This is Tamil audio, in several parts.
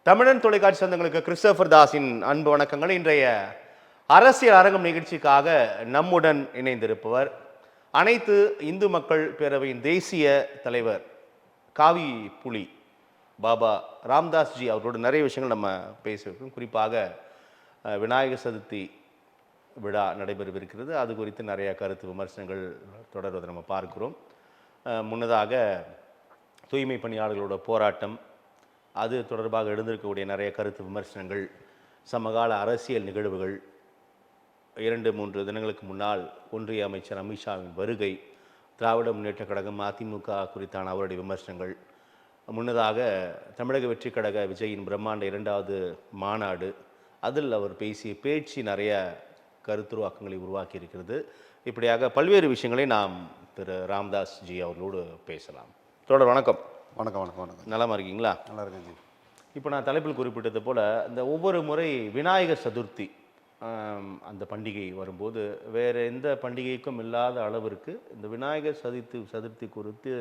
தமிழன் தொலைக்காட்சி சொந்தங்களுக்கு கிறிஸ்டோபர் தாஸின் அன்பு வணக்கங்கள். இன்றைய அரசியல் அரங்கம் நிகழ்ச்சிக்காக நம்முடன் இணைந்திருப்பவர் அனைத்து இந்து மக்கள் பேரவையின் தேசிய தலைவர் காவி புலி பாபா ராம்தாஸ் ஜி அவர்களோட நிறைய விஷயங்கள் நம்ம பேசியிருக்கோம். குறிப்பாக விநாயகர் சதுர்த்தி விழா நடைபெறவிருக்கிறது. அது குறித்து நிறைய கருத்து விமர்சனங்கள் தொடர்வதை நம்ம பார்க்கிறோம். முன்னதாக தூய்மை பணியாளர்களோட போராட்டம், அது தொடர்பாக எழுந்திருக்கக்கூடிய நிறைய கருத்து விமர்சனங்கள், சமகால அரசியல் நிகழ்வுகள், 2-3 தினங்களுக்கு முன்னால் ஒன்றிய அமைச்சர் அமித்ஷாவின் வருகை, திராவிட முன்னேற்ற கழகம் அதிமுக குறித்தான அவருடைய விமர்சனங்கள், முன்னதாக தமிழக வெற்றி கழக விஜயின் பிரம்மாண்ட 2வது மாநாடு, அதில் அவர் பேசிய பேச்சு நிறைய கருத்துருவாக்கங்களை உருவாக்கி இருக்கிறது. இப்படியாக பல்வேறு விஷயங்களை நாம் திரு ராம்தாஸ் ஜி அவர்களோடு பேசலாம். தொடர் வணக்கம். வணக்கம் வணக்கம் வணக்கம். நலமா இருக்கீங்களா? நல்லா இருக்கேன் ஜி. இப்போ நான் தலைப்பில் குறிப்பிட்டது போல், இந்த ஒவ்வொரு முறை விநாயகர் சதுர்த்தி அந்த பண்டிகை வரும்போது வேறு எந்த பண்டிகைக்கும் இல்லாத அளவிற்கு இந்த விநாயகர் சதுர்த்தி குறித்து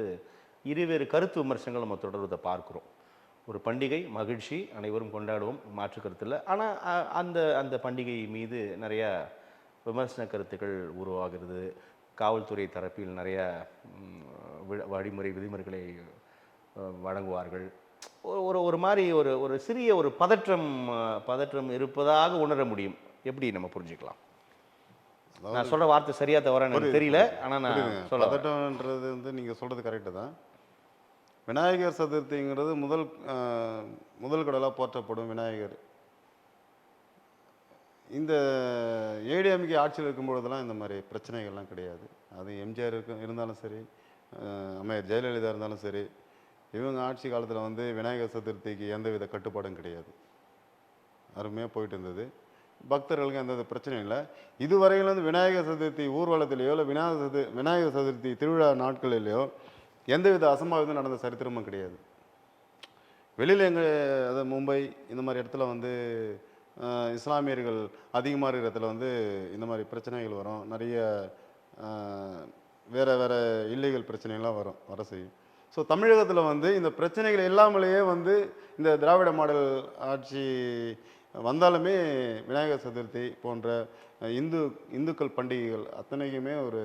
இருவேறு கருத்து விமர்சனங்கள் நம்ம தொடர்வதை பார்க்குறோம். ஒரு பண்டிகை, மகிழ்ச்சி, அனைவரும் கொண்டாடுவோம், மாற்று கருத்து இல்லை. ஆனால் அந்த பண்டிகை மீது நிறைய விமர்சன கருத்துக்கள் உருவாகிறது. காவல்துறை தரப்பில் நிறைய வழிமுறை விதிமுறைகளை வழங்குவார்கள். ஒரு மாதிரி ஒரு சிறிய ஒரு பதற்றம் இருப்பதாக உணர முடியும். எப்படி நம்ம புரிஞ்சுக்கலாம்? நான் சொல்ற வார்த்தை சரியா தவறான்னு எனக்கு தெரியல, ஆனால் நான் சொல்ல பதட்டம்ன்றது நீங்கள் சொல்கிறது கரெக்டு தான். விநாயகர் சதுர்த்திங்கிறது முதல் கடலாக போற்றப்படும் விநாயகர். இந்த ஏடிஎம்கே ஆட்சியில் இருக்கும்பொழுதெல்லாம் இந்த மாதிரி பிரச்சனைகள்லாம் கிடையாது. அது எம்ஜிஆர் இருந்தாலும் சரி, அம்மையார் ஜெயலலிதா இருந்தாலும் சரி, இவங்க ஆட்சி காலத்தில் விநாயகர் சதுர்த்திக்கு எந்தவித கட்டுப்பாடும் கிடையாது. அருமையாக போயிட்டு இருந்தது. பக்தர்களுக்கு எந்த பிரச்சனையும் இல்லை. இதுவரையிலும் விநாயகர் சதுர்த்தி ஊர்வலத்திலேயோ இல்லை விநாயகர் சதுர்த்தி திருவிழா நாட்களிலேயோ எந்தவித அசம்பாவிதம் நடந்த சரித்திரமும் கிடையாது. வெளியில் அதாவது மும்பை இந்த மாதிரி இடத்துல இஸ்லாமியர்கள் அதிகமாக இருக்கிற இடத்துல இந்த மாதிரி பிரச்சனைகள் வரும். நிறைய வேறு இல்லீகல் பிரச்சனைகள்லாம் வர செய்யும். ஸோ தமிழகத்தில் இந்த பிரச்சனைகள் இல்லாமலேயே இந்த திராவிட மாடல் ஆட்சி வந்தாலுமே விநாயகர் சதுர்த்தி போன்ற இந்துக்கள் பண்டிகைகள் அத்தனைக்குமே ஒரு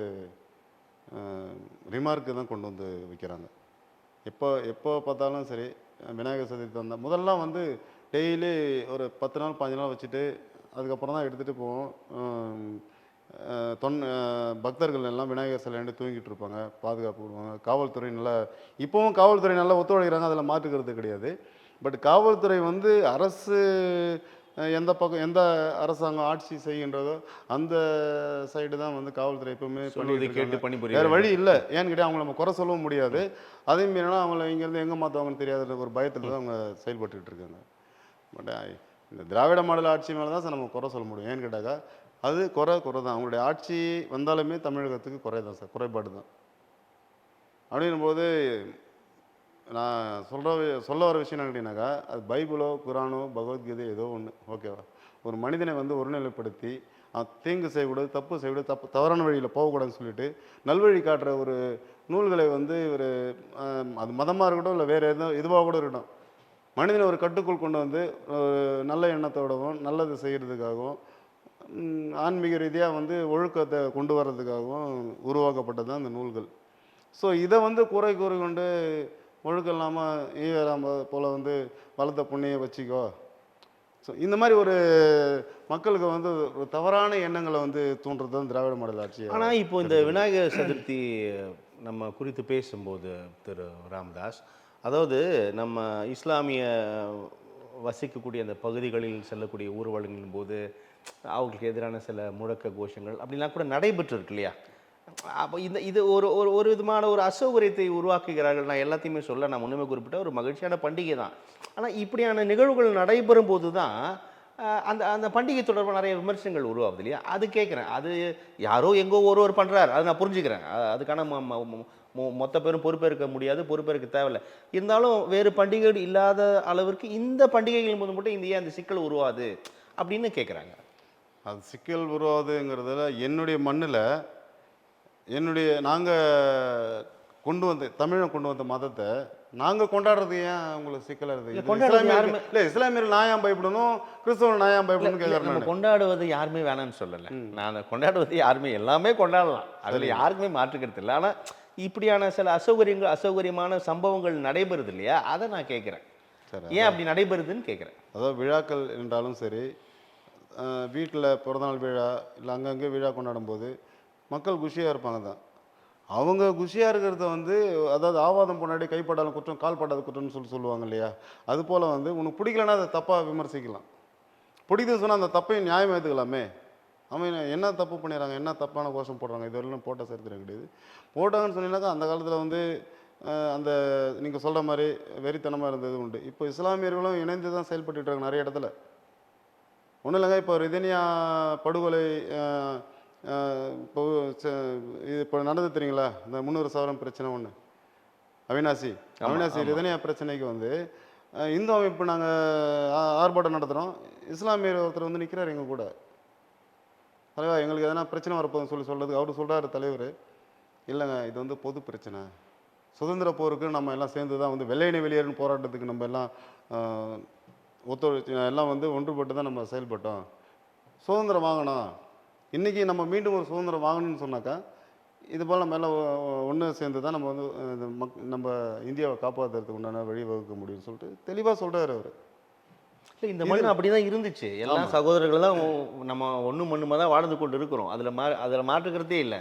ரிமார்க்கு தான் கொண்டு வைக்கிறாங்க. எப்போ பார்த்தாலும் சரி விநாயகர் சதுர்த்தி வந்தால் முதல்லாம் டெய்லி ஒரு 10 நாள் 15 நாள் வச்சுட்டு அதுக்கப்புறம் தான் எடுத்துகிட்டு போவோம். பக்தர்கள் எல்லாம் விநாயகர் சிலையாண்டு தூங்கிட்டு இருப்பாங்க, பாதுகாப்பு விடுவாங்க. காவல்துறை இப்போவும் காவல்துறை நல்லா ஒத்துழைக்கிறாங்க, அதில் மாற்றுக்கிறது கிடையாது. பட் காவல்துறை அரசு எந்த அரசாங்கம் ஆட்சி செய்கின்றதோ அந்த சைடு தான் காவல்துறை எப்பவுமே வேறு வழி இல்லை. ஏன்னு கேட்டால் அவங்கள நம்ம குறை சொல்லவும் முடியாது. அதே மீறினா அவங்கள இங்கேருந்து எங்கே மாற்றுவாங்கன்னு தெரியாத ஒரு பயத்தில் தான் அவங்க செயல்பட்டு இருக்காங்க. பட் இந்த திராவிட மாடல் ஆட்சி மேலே தான் சார் நம்ம குறை சொல்ல முடியும். ஏன்னு கேட்டாக்கா அது குறை தான். அவங்களுடைய ஆட்சி வந்தாலுமே தமிழகத்துக்கு குறைபாடு தான். அப்படின்னும்போது நான் சொல்ல வர விஷயம் என்ன கேட்டீங்கன்னாக்கா, அது பைபிளோ குரானோ பகவத்கீதை ஏதோ ஒன்று, ஓகேவா? ஒரு மனிதனை ஒருநிலைப்படுத்தி தீங்கு செய்யக்கூடாது, தப்பு செய்யக்கூடாது, தவறான வழியில் போகக்கூடாதுன்னு சொல்லிட்டு நல்வழி காட்டுற ஒரு நூல்களை இவர் அது மதமாக இருக்கட்டும் இல்லை வேறு இதுவாக கூட இருக்கட்டும், மனிதனை ஒரு கட்டுக்குள் கொண்டு நல்ல எண்ணத்தோடவும் நல்லது செய்கிறதுக்காகவும் ஆன்மீக ரீதியாக ஒழுக்கத்தை கொண்டு வர்றதுக்காகவும் உருவாக்கப்பட்டது தான் இந்த நூல்கள். ஸோ இதை குறை கொண்டு ஒழுக்கம் இல்லாமல் ஈவேராம போல் வளர்த்த புண்ணியை வச்சுக்கோ, ஸோ இந்த மாதிரி ஒரு மக்களுக்கு ஒரு தவறான எண்ணங்களை தூண்டுறது தான் திராவிட மாடல் ஆட்சி. ஆனால் இப்போ இந்த விநாயகர் சதுர்த்தி நம்ம குறித்து பேசும்போது திரு ராம்தாஸ், அதாவது நம்ம இஸ்லாமிய வசிக்கக்கூடிய அந்த பகுதிகளில் செல்லக்கூடிய ஊர்வலங்களின் போது அவங்களுக்கு எதிரான சில முழக்க கோஷங்கள் அப்படிலாம் கூட நடைபெற்று இருக்கு இல்லையா? அப்போ இது ஒரு விதமான ஒரு அசௌகரியத்தை உருவாக்குகிறார்கள். நான் எல்லாத்தையுமே சொல்ல, நான் முன்னுமே குறிப்பிட்ட ஒரு மகிழ்ச்சியான பண்டிகை தான். ஆனால் இப்படியான நிகழ்வுகள் நடைபெறும் போது தான் அந்த பண்டிகை தொடர்பாக நிறைய விமர்சனங்கள் உருவாகுது இல்லையா? அது கேட்குறேன். அது யாரோ எங்கோ ஒருவர் பண்ணுறாரு, அதை நான் புரிஞ்சுக்கிறேன். அதுக்கான மொத்த பேரும் பொறுப்பேற்க முடியாது, பொறுப்பேற்க தேவையில்லை. இருந்தாலும் வேறு பண்டிகைகள் இல்லாத அளவிற்கு இந்த பண்டிகைகள் போது மட்டும் இந்த அந்த சிக்கல் உருவாது அப்படின்னு கேட்குறாங்க. அது சிக்கல் உருவாதுங்கிறதுல என்னுடைய மண்ணில் நாங்கள் தமிழன் கொண்டு வந்த மதத்தை நாங்கள் கொண்டாடுறது ஏன் உங்களுக்கு சிக்கலாக இல்ல, இருக்குது? கொண்டாடுறது யாருமே இஸ்லாமியர்கள் நான் ஏன் பயப்படணும், கிறிஸ்தவர்கள் நான் ஏன் பயப்படணும்னு இல்ல, கேட்குறேன் நம்ம நான். கொண்டாடுவது யாருமே வேணாம்னு சொல்லலை. நான் அதை கொண்டாடுவது யாருமே எல்லாமே கொண்டாடலாம், அதில் யாருக்குமே மாற்றுக்கிறது இல்லை. ஆனால் இப்படியான சில அசௌகரியமான சம்பவங்கள் நடைபெறுது இல்லையா, அதை நான் கேட்குறேன். சரி, ஏன் அப்படி நடைபெறுதுன்னு கேட்குறேன். அதாவது விழாக்கள் என்றாலும் சரி, வீட்டில் பிறந்தநாள் விழா இல்லை அங்கங்கே விழா கொண்டாடும் போது மக்கள் குஷியாக இருப்பாங்க தான். அவங்க குஷியாக இருக்கிறத வந்து, அதாவது ஆவாதம் பொன்னாடி கைப்படாத குற்றம் கால் படாத குற்றம்னு சொல்லுவாங்க இல்லையா, அது போல் வந்து உனக்கு பிடிக்கலன்னா அதை தப்பாக விமர்சிக்கலாம். பிடிக்குதுன்னு சொன்னால் அந்த தப்பையும் நியாயம் ஏற்றுக்கலாமே. அவன் என்ன தப்பு பண்ணிடுறாங்க, என்ன தப்பான கோஷம் போடுறாங்க, இது வரையிலும் போட்ட சரித்திரம் கிடையாது. போட்டாங்கன்னு சொன்னீங்கன்னாக்கா அந்த காலத்தில் வந்து அந்த நீங்கள் சொல்கிற மாதிரி வெறித்தனமாக இருந்தது உண்டு. இப்போ இஸ்லாமியர்களும் இணைந்து தான் செயல்பட்டுட்டு இருக்காங்க நிறைய இடத்துல. ஒன்றும் இல்லைங்க, இப்போ ரிதன்யா படுகொலை இப்போ இது இப்போ நடந்து தெரியுங்களா, இந்த 300 சவரம் பிரச்சனை ஒன்று, அவினாசி ரிதன்யா பிரச்சனைக்கு வந்து இந்து அமைப்பு நாங்கள் ஆர்ப்பாட்டம் நடத்துகிறோம், இஸ்லாமியர் ஒருத்தர் வந்து நிற்கிறார் எங்கள் கூட, தலைவா எங்களுக்கு எதனா பிரச்சனை வரப்போகுதுன்னு சொல்கிறதுக்கு அவர் சொல்கிறார் தலைவர், இல்லைங்க இது வந்து பொது பிரச்சனை, சுதந்திர போருக்கு நம்ம எல்லாம் சேர்ந்து தான் வந்து வெள்ளையனை வெளியேறுன்னு போராட்டத்துக்கு நம்ம எல்லாம் ஒத்துழைச்சு எல்லாம் வந்து ஒன்றுபட்டு தான் நம்ம செயல்பட்டோம், சுதந்திரம் வாங்கணும், இன்றைக்கி நம்ம மீண்டும் ஒரு சுதந்திரம் வாங்கணும்னு சொன்னாக்கா இது போல் நம்ம எல்லாம் ஒன்று சேர்ந்து தான் நம்ம வந்து நம்ம இந்தியாவை காப்பாற்றுறதுக்கு உண்டான வழி வகுக்க முடியும்னு சொல்லிட்டு தெளிவாக சொல்கிறார் அவர். இல்லை, இந்த மண் அப்படி தான் இருந்துச்சு. எல்லா சகோதரர்கள் தான் நம்ம ஒன்று மண்ணுமா தான் வாழ்ந்து கொண்டு இருக்கிறோம். அதில் மாற்றுக்கிறதே இல்லை.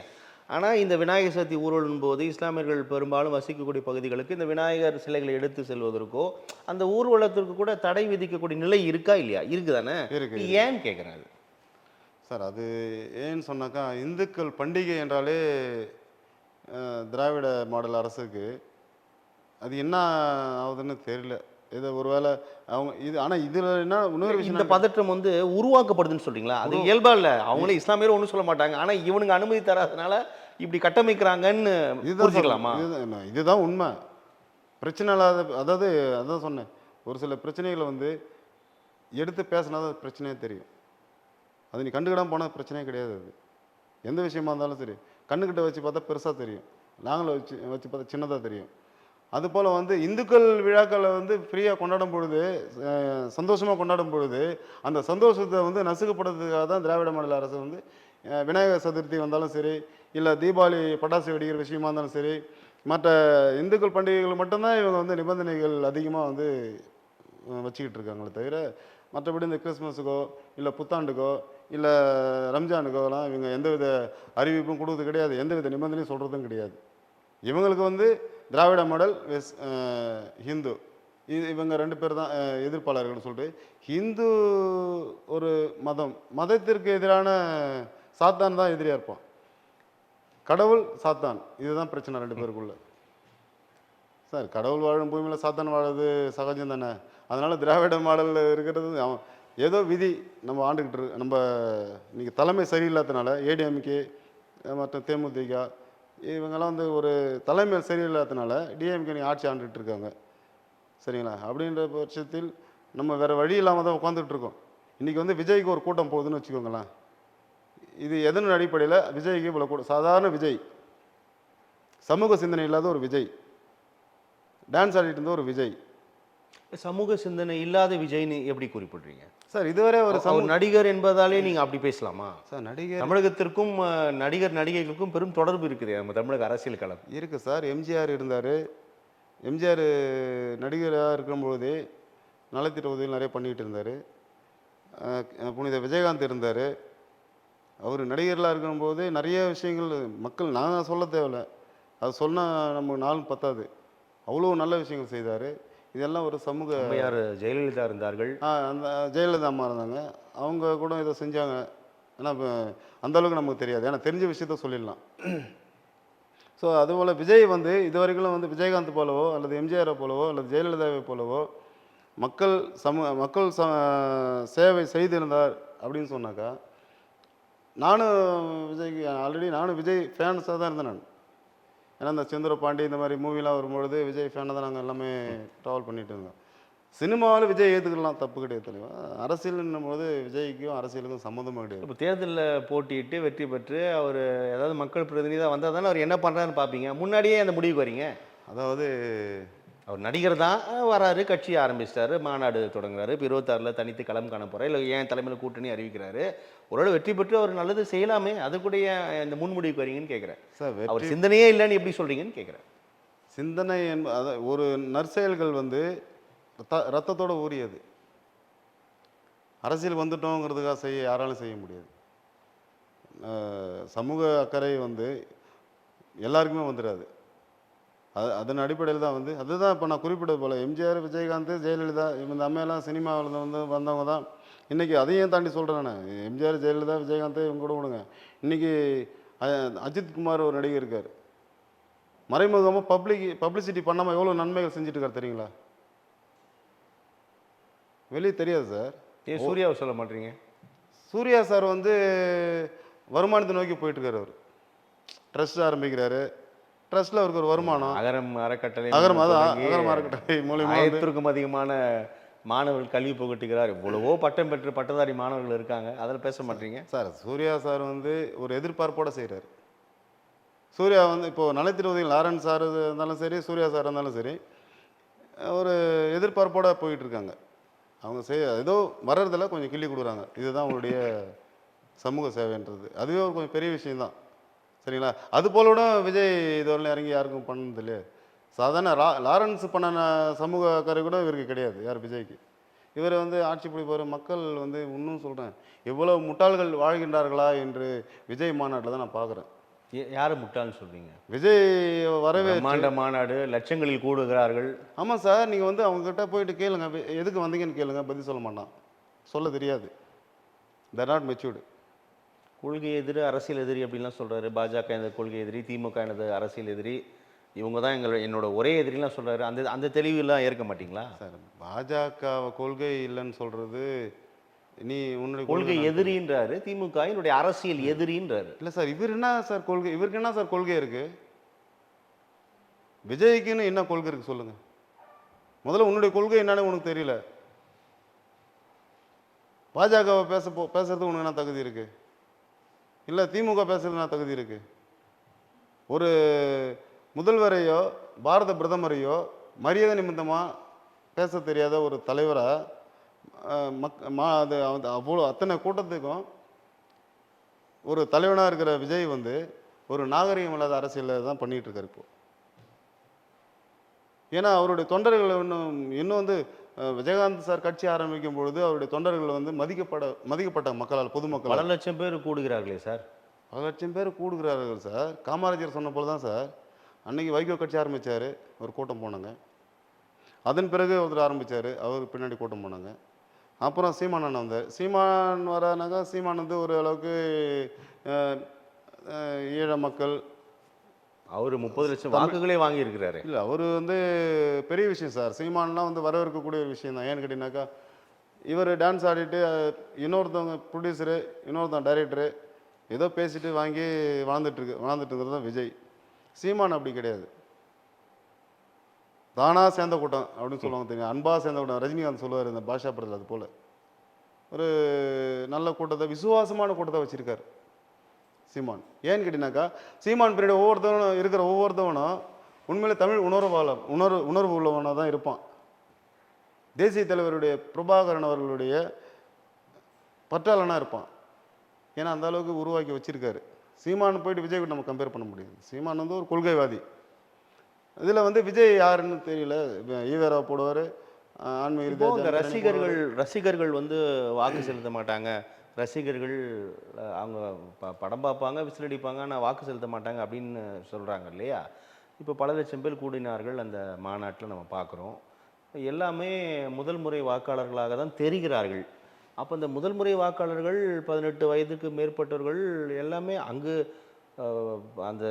ஆனால் இந்த விநாயகர் சதுர்த்தி ஊர்வலம் போது இஸ்லாமியர்கள் பெரும்பாலும் வசிக்கக்கூடிய பகுதிகளுக்கு இந்த விநாயகர் சிலைகளை எடுத்து செல்வதற்கோ அந்த ஊர்வலத்திற்கு கூட தடை விதிக்கக்கூடிய நிலை இருக்கா இல்லையா? இருக்குதானே? இருக்கு. ஏன்னு கேட்குறேன். அது சார், அது ஏன்னு சொன்னாக்கா, இந்துக்கள் பண்டிகை என்றாலே திராவிட மாடல் அரசுக்கு அது என்ன ஆகுதுன்னு தெரியல. இது ஒருவேளை அவங்க இது, ஆனால் இதில் என்ன இன்னொரு விஷயம், இந்த பதற்றம் வந்து உருவாக்கப்படுதுன்னு சொல்றீங்களா? அது இயல்பா இல்லை, அவங்களே இஸ்லாமியரும் ஒன்றும் சொல்ல மாட்டாங்க, ஆனால் இவனுங்க அனுமதி தராதனால இப்படி கட்டமைக்கிறாங்கன்னு புரிஞ்சுக்கலாமா? இதுதான் உண்மை. பிரச்சனை இல்லாத, அதான் சொன்னேன், ஒரு சில பிரச்சனைகளை வந்து எடுத்து பேசினா தான் பிரச்சனையே தெரியும். அது நீ கண்டுக்கிடாமல் போனால் பிரச்சனையே கிடையாது. அது எந்த விஷயமா இருந்தாலும் சரி, கண்ணுக்கிட்ட வச்சு பார்த்தா பெருசாக தெரியும், நாங்களும் வச்சு பார்த்தா சின்னதாக தெரியும். அதுபோல் வந்து இந்துக்கள் விழாக்களை வந்து ஃப்ரீயாக கொண்டாடும் பொழுது, சந்தோஷமாக கொண்டாடும் பொழுது, அந்த சந்தோஷத்தை வந்து நசுக்கப்படுறதுக்காக தான் திராவிட மாடல் அரசு வந்து விநாயகர் சதுர்த்தி வந்தாலும் சரி, இல்லை தீபாவளி பட்டாசு வெடிக்கிற விஷயமா இருந்தாலும் சரி, மற்ற இந்துக்கள் பண்டிகைகள் மட்டும்தான் இவங்க வந்து நிபந்தனைகள் அதிகமாக வந்து வச்சுக்கிட்டு இருக்காங்களே தவிர, மற்றபடி இந்த கிறிஸ்மஸுக்கோ இல்லை புத்தாண்டுக்கோ இல்லை ரம்ஜானுக்கோலாம் இவங்க எந்தவித அறிவிப்பும் கொடுக்குறது கிடையாது, எந்தவித நிபந்தனையும் சொல்கிறதும் கிடையாது. இவங்களுக்கு வந்து திராவிட மாடல் ஹிந்து, இவங்க 2 பேர் தான் எதிர்ப்பாளர்கள்னு சொல்லிட்டு, ஹிந்து ஒரு மதத்திற்கு எதிரான சாத்தான் தான் எதிரியாக இருப்பான், கடவுள் சாத்தான், இதுதான் பிரச்சனை 2 பேருக்குள்ள. சார், கடவுள் வாழும் பூமியில் சாத்தான் வாழறது சகஜம் தானே. அதனால் திராவிட மாடலில் இருக்கிறது ஏதோ விதி நம்ம ஆண்டுக்கிட்டு இருக்கு. நம்ம இன்றைக்கி தலைமை சரியில்லாதனால ஏடிஎம்கே மற்ற தேமுதிக இவங்கெல்லாம் வந்து ஒரு தலைமை சரியில்லாதனால டிஎம்கே ஆட்சி ஆண்டுகிட்டு இருக்காங்க, சரிங்களா? அப்படின்ற பட்சத்தில் நம்ம வேறு வழி இல்லாமல் தான் உட்காந்துட்டு இருக்கோம். இன்றைக்கி வந்து விஜய்க்கு ஒரு கூட்டம் போகுதுன்னு வச்சுக்கோங்களேன், இது எதன் அடிப்படையில் விஜய்க்கு இவ்வளோ கூட்டம்? சாதாரண விஜய், சமூக சிந்தனை இல்லாத ஒரு விஜய், டான்ஸ் ஆடிட்டு இருந்த ஒரு விஜய், சமூக சிந்தனை இல்லாத விஜய்னு எப்படி குறிப்பிடுறீங்க சார்? இதுவரை ஒரு நடிகர் என்பதாலே நீங்க அப்படி பேசலாமா சார்? நடிகர், தமிழகத்திற்கும் நடிகைகளுக்கும் பெரும் தொடர்பு இருக்குது நம்ம தமிழக அரசியல் களம் இருக்கு சார். எம்ஜிஆர் இருந்தார், எம்ஜிஆர் நடிகராக இருக்கும்போது நலத்திட்ட உதவிகள் நிறைய பண்ணிக்கிட்டு இருந்தார். புனித விஜயகாந்த் இருந்தார், அவர் நடிகர்களாக இருக்கும்போது நிறைய விஷயங்கள் மக்கள், நான் சொல்ல தேவையில்லை, அது சொன்னால் நம்ம நாளும் பத்தாது, அவ்வளோ நல்ல விஷயங்கள் செய்தார். இதெல்லாம் ஒரு சமூக, ஜெயலலிதா இருந்தார்கள், அந்த ஜெயலலிதா அம்மா இருந்தாங்க, அவங்க கூட இதை செஞ்சாங்க. ஏன்னா அந்தளவுக்கு நமக்கு தெரியாது, ஏன்னா தெரிஞ்ச விஷயத்த சொல்லிடலாம். ஸோ அதுபோல் விஜய் வந்து இது வரைக்கும் வந்து விஜயகாந்த் போலவோ அல்லது எம்ஜிஆரை போலவோ அல்லது ஜெயலலிதாவை போலவோ மக்கள் சேவை செய்திருந்தார் அப்படின்னு சொன்னாக்கா, நானும் விஜய் ஃபேன்ஸாக தான் இருந்தேன் நான். ஏன்னா இந்த செந்தூர பாண்டி இந்த மாதிரி மூவிலாம் வரும்பொழுது விஜய் ஃபேனை தான் நாங்கள் எல்லாமே ட்ராவல் பண்ணிட்டு இருந்தோம். சினிமாவில் விஜய் ஏற்றுக்கலாம், தப்பு கிடையாது தலைவா. அரசியல்ன்னும் போது விஜய்க்கும் அரசியலுக்கும் சம்மந்தமே கிடையாது. இப்போ தேர்தலில் போட்டியிட்டு வெற்றி பெற்று அவர் ஏதாவது மக்கள் பிரதிநிதியாக வந்தால் தானே அவர் என்ன பண்ணுறாருன்னு பார்ப்பீங்க. முன்னாடியே அந்த முடிவுக்கு வரீங்க. அதாவது அவர் நடிகர் தான், வராரு, கட்சி ஆரம்பிச்சிட்டாரு, மாநாடு தொடங்குறாரு, இப்போ 26ல் தனித்து களம் காண போகிறார், இல்லை ஏன் தலைமையில் கூட்டணி அறிவிக்கிறாரு. ஒரு வெற்றி பெற்று அவர் நல்லது செய்யலாமே, அது கூட ஏன் இந்த முன்முடிவுக்கு வரீங்கன்னு கேட்குறேன். சார் அவர் வெற்றி சிந்தனையே இல்லைன்னு எப்படி சொல்கிறீங்கன்னு கேட்குறேன். சிந்தனை அதாவது ஒரு நற்செயல்கள் வந்து ரத்தத்தோட ஊறியது. அரசியல் வந்துட்டோங்கிறதுக்காக யாராலும் செய்ய முடியாது. சமூக அக்கறை வந்து எல்லாருக்குமே வந்துடாது. அதன் அடிப்படையில் தான் வந்து அதுதான் இப்போ நான் குறிப்பிட்டது போல் எம்ஜிஆர், விஜயகாந்த், ஜெயலலிதா இந்த அம்மையெல்லாம் சினிமாவில் வந்து வந்தவங்க தான். இன்றைக்கி அதையும் தாண்டி சொல்கிறேன் நான். எம்ஜிஆர், ஜெயலலிதா, விஜயகாந்த் இவங்க கூட விடுங்க. இன்றைக்கி அஜித் குமார் ஒரு நடிகர் இருக்கார். மறைமுகமாக பப்ளிசிட்டி பண்ணாமல் எவ்வளோ நன்மைகள் செஞ்சுட்டு இருக்கார் தெரியுங்களா? வெளியே தெரியாது சார். ஏன் சூர்யாவை சொல்ல மாட்டீங்க? சூர்யா சார் வந்து வருமானத்தை நோக்கி போயிட்டுருக்காரு. அவர் ட்ரஸ்ட் ஆரம்பிக்கிறாரு. ட்ரஸ்ட்டில் அவருக்கு ஒரு வருமானம். அகரம் அறக்கட்டளை மூலியமாக 1000க்கும் அதிகமான மாணவர்கள் கல்வி புகட்டுகிறார். இவ்வளவோ பட்டம் பெற்று பட்டதாரி மாணவர்கள் இருக்காங்க, அதில் பேச மாட்டீங்க சார். சூர்யா சார் வந்து ஒரு எதிர்பார்ப்போடு செய்கிறார். சூர்யா வந்து இப்போது நலத்திருவதில் லாரன்ஸ் சார் இருந்தாலும் சரி, சூர்யா சார் இருந்தாலும் சரி, ஒரு எதிர்பார்ப்போடு போயிட்டுருக்காங்க. அவங்க ஏதோ வர்றதில் கொஞ்சம் கிள்ளி கொடுக்குறாங்க. இதுதான் அவங்களுடைய சமூக சேவைன்றது. அதுவே ஒரு கொஞ்சம் பெரிய விஷயம்தான். சரிங்களா? அது போல கூட விஜய் இதுவரையிலும் இறங்கி யாருக்கும் பண்ணது இல்லையே. சாதாரண லாரன்ஸ் பண்ண சமூக அக்கறை கூட இவருக்கு கிடையாது. யார்? விஜய்க்கு. இவர் வந்து ஆட்சி பிடிப்பார். மக்கள் வந்து இன்னும் சொல்கிறேன், எவ்வளோ முட்டாள்கள் வாழ்கின்றார்களா என்று விஜய் மாநாட்டில் தான் நான் பார்க்குறேன். யாரை முட்டாள்னு சொல்கிறீங்க? விஜய் வரவே மாநாடு லட்சங்களில் கூடுகிறார்கள். ஆமாம் சார். நீங்கள் வந்து அவங்ககிட்ட போயிட்டு கேளுங்க, எதுக்கு வந்தீங்கன்னு கேளுங்க, பதில் சொல்ல மாட்டான். சொல்ல தெரியாது. They not matured. கொள்கை எதிரி, அரசியல் எதிரி அப்படின்லாம் சொல்கிறாரு. பாஜக எனது கொள்கை எதிரி, திமுக எனது அரசியல் எதிரி, இவங்க தான் என்னோட ஒரே எதிரிலாம் சொல்கிறாரு. அந்த தெளிவுலாம் ஏற்க மாட்டிங்களா சார்? பாஜக கொள்கை இல்லைன்னு சொல்கிறது, நீ உன்னுடைய கொள்கை எதிரின்றாரு. திமுக என்னுடைய அரசியல் எதிரின்றாரு. இல்லை சார், இவர் என்ன சார் கொள்கை? இவருக்கு என்ன சார் கொள்கை இருக்குது? விஜய்க்குன்னு என்ன கொள்கை இருக்குது சொல்லுங்கள். முதல்ல உன்னுடைய கொள்கை என்னன்னு உனக்கு தெரியல. பாஜகவை பேசுறதுக்கு உனக்கு என்ன தகுதி இருக்குது? இல்லை திமுக பேசுறதுக்கு என்ன தகுதி இருக்குது? ஒரு முதல்வரையோ பாரத பிரதமரையோ மரியாதை நிமித்தமாக பேச தெரியாத ஒரு தலைவரை அது அவ்வளோ அத்தனை கூட்டத்துக்கும் ஒரு தலைவனாக இருக்கிற விஜய் வந்து ஒரு நாகரிகம் இல்லாத அரசியலில் தான் பண்ணிகிட்டு இருக்காரு இப்போ. ஏன்னா அவருடைய தொண்டர்கள் இன்னும் வந்து விஜயகாந்த் சார் கட்சி ஆரம்பிக்கும் பொழுது அவருடைய தொண்டர்கள் வந்து மதிக்கப்பட்ட மக்களால், பொதுமக்கள் 1 லட்சம் பேர் கூடுகிறார்களே சார். 1 லட்சம் பேர் கூடுகிறார்கள் சார். காமராஜர் சொன்ன போல தான் சார். அன்னைக்கு வைகோ கட்சி ஆரம்பித்தார், ஒரு கூட்டம் போனாங்க. அதன் பிறகு ஒருத்தர் ஆரம்பித்தார், அவருக்கு பின்னாடி கூட்டம் போனாங்க. அப்புறம் சீமான் அண்ணன் வந்தார். சீமான் வரானாக்கா சீமான் வந்து ஒரு அளவுக்கு ஈழ மக்கள், அவர் 30 லட்சம் வாக்குகளே வாங்கியிருக்கிறாரு. இல்லை அவர் வந்து பெரிய விஷயம் சார். சீமான்லாம் வந்து வரவேற்கக்கூடிய ஒரு விஷயம் தான். ஏன்னு கேட்டிங்கனாக்கா, இவர் டான்ஸ் ஆடிட்டு இன்னொருத்தவங்க ப்ரொடியூசரு, இன்னொருத்தவங்க டைரக்டரு ஏதோ பேசிட்டு வாங்கி வாழ்ந்துட்டு இருக்கிறது தான் விஜய். சீமான் அப்படி கிடையாது. தானாக சேர்ந்த கூட்டம் அப்படின்னு சொல்லுவாங்க தெரியும். அன்பாக சேர்ந்த கூட்டம். ரஜினிகாந்த் சொல்லுவார் இந்த பாஷா படத்தில். அது போல் ஒரு நல்ல கூட்டத்தை, விசுவாசமான கூட்டத்தை வச்சுருக்கார் சீமான். ஏன்னு கேட்டிங்கனாக்கா, சீமான் பின்னாடி ஒவ்வொருத்தவனும் உண்மையிலே தமிழ் உணர்வு உள்ளவனாக தான் இருப்பான். தேசிய தலைவருடைய பிரபாகரன் அவர்களுடைய பற்றாளனாக இருப்பான். ஏன்னா அந்த அளவுக்கு உருவாக்கி வச்சுருக்காரு. சீமான் போயிட்டு விஜய் நம்ம கம்பேர் பண்ண முடியாது. சீமான் வந்து ஒரு கொள்கைவாதி. இதில் வந்து விஜய் யாருன்னு தெரியல. ஈவேரா போடுவார், ஆன்மீக ரசிகர்கள் வந்து வாக்கு செலுத்த மாட்டாங்க. ரசிகர்கள் அவங்க படம் பார்ப்பாங்க, விசிலடிப்பாங்க, ஆனால் வாக்கு செலுத்த மாட்டாங்க அப்படின்னு சொல்கிறாங்க இல்லையா? இப்போ 1 லட்சம் பேர் கூடினார்கள் அந்த மாநாட்டில் நம்ம பார்க்குறோம். எல்லாமே முதல் முறை வாக்காளர்களாக தான் தெரிகிறார்கள். அப்போ இந்த முதல் முறை வாக்காளர்கள் 18 வயதுக்கு மேற்பட்டவர்கள் எல்லாமே அங்கு அந்த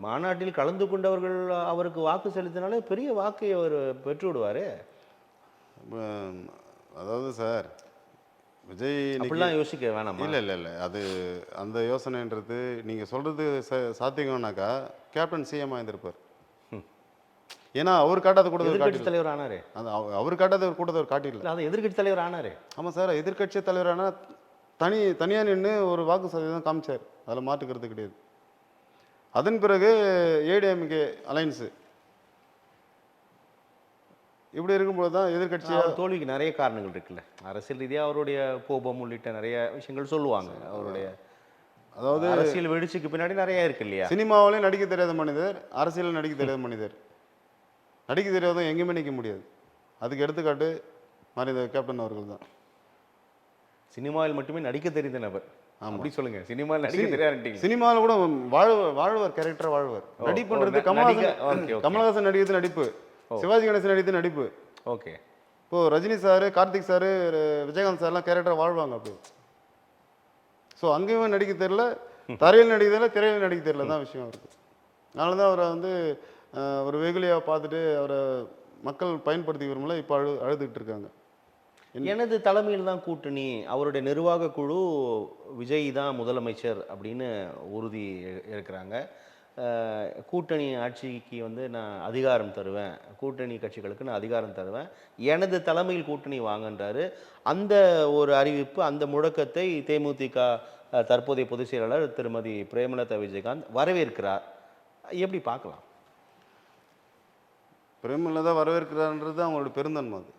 மாநாட்டில் கலந்து கொண்டவர்கள் அவருக்கு வாக்கு செலுத்தினாலே பெரிய வாக்கை அவர் பெற்று விடுவார். அதாவது சார், விஜய் அப்படிலாம் யோசிக்க வேணாம். இல்லை அது அந்த யோசனைன்றது நீங்கள் சொல்கிறது சாத்தியம்னாக்கா கேப்டன் சிஎம் ஆயிருந்திருப்பார். ஏன்னா அவர் காட்டாத கூட எதிர்க்கட்சி தலைவர் ஆனாரு. அது அவர் காட்டாத ஒரு கூட்டத்தை அவர் காட்டிடல. இல்ல அது எதிர்க்கட்சி தலைவர் ஆனாரு. ஆமாம் சார், எதிர்க்கட்சி தலைவரான தனியாக நின்று ஒரு வாக்கு சதவீதம் காமிச்சார், அதில் மாற்றுக்கிறது கிடையாது. அதன் பிறகு ஏடிஎம்கே அலைன்ஸு இப்படி இருக்கும்போது தான் எதிர்க்கட்சியாக அவர் தோல்விக்கு நிறைய காரணங்கள் இருக்குல்ல. அரசியல் ரீதியா அவருடைய கோபம் உள்ளிட்ட நிறைய விஷயங்கள் சொல்லுவாங்க. அவருடைய அதாவது அரசியல் வெடிச்சுக்கு பின்னாடி நிறைய இருக்கு இல்லையா? சினிமாவிலையும் நடிக்க தெரியாத மனிதர், அரசியலில் நடிக்க தெரியாத மனிதர். நடிக்க தெரியாதவங்க எங்கேயுமே நிற்க முடியாது. அதுக்கு எடுத்துக்காட்டு மறைந்த கேப்டன் அவர்கள் தான். சினிமாவில் மட்டுமே நடிக்க தெரிந்த நபர். ஆமா. அப்படி சொல்லுங்க. சினிமாவில் நடிக்க தெரியாதுட்டீங்க. சினிமாவில் கூட வாழ்வார் கேரக்டர் வாழ்வார். நடிப்புன்றது கமலஹாசன் நடிக்கிறது நடிப்பு, சிவாஜி கணேசன் நடிக்கிறது நடிப்பு. ஓகே. இப்போ ரஜினி சார், கார்த்திக் சார், விஜயகாந்த் சார்லாம் கேரக்டர் வாழ்வாங்க அப்படி. ஸோ அங்கேயுமே நடிக்க தெரியல, தரையில் நடிக்க தெரியல, திரையில் நடிக்க தெரியல தான் விஷயம் இருக்கு. அதனால தான் அவரை வந்து ஒரு வெகுலியாக பார்த்துட்டு அவரை மக்கள் பயன்படுத்தி விரும்பல. இப்போ அழுதுகிட்டு இருக்காங்க. எனது தலைமையில் தான் கூட்டணி, அவருடைய நிர்வாக குழு விஜய் தான் முதலமைச்சர் அப்படின்னு உறுதி இருக்கிறாங்க. கூட்டணி ஆட்சிக்கு வந்து நான் அதிகாரம் தருவேன், கூட்டணி கட்சிகளுக்கு நான் அதிகாரம் தருவேன், எனது தலைமையில் கூட்டணி வாங்கன்றாரு. அந்த ஒரு அறிவிப்பு, அந்த முழக்கத்தை தேமுதிக தற்போதைய பொதுச் செயலாளர் திருமதி பிரேமலதா விஜயகாந்த் வரவேற்கிறார். எப்படி பார்க்கலாம்? பிரேமலதா வரவேற்கிறார்ன்றது அவங்களோட பெருந்தன்மை, அது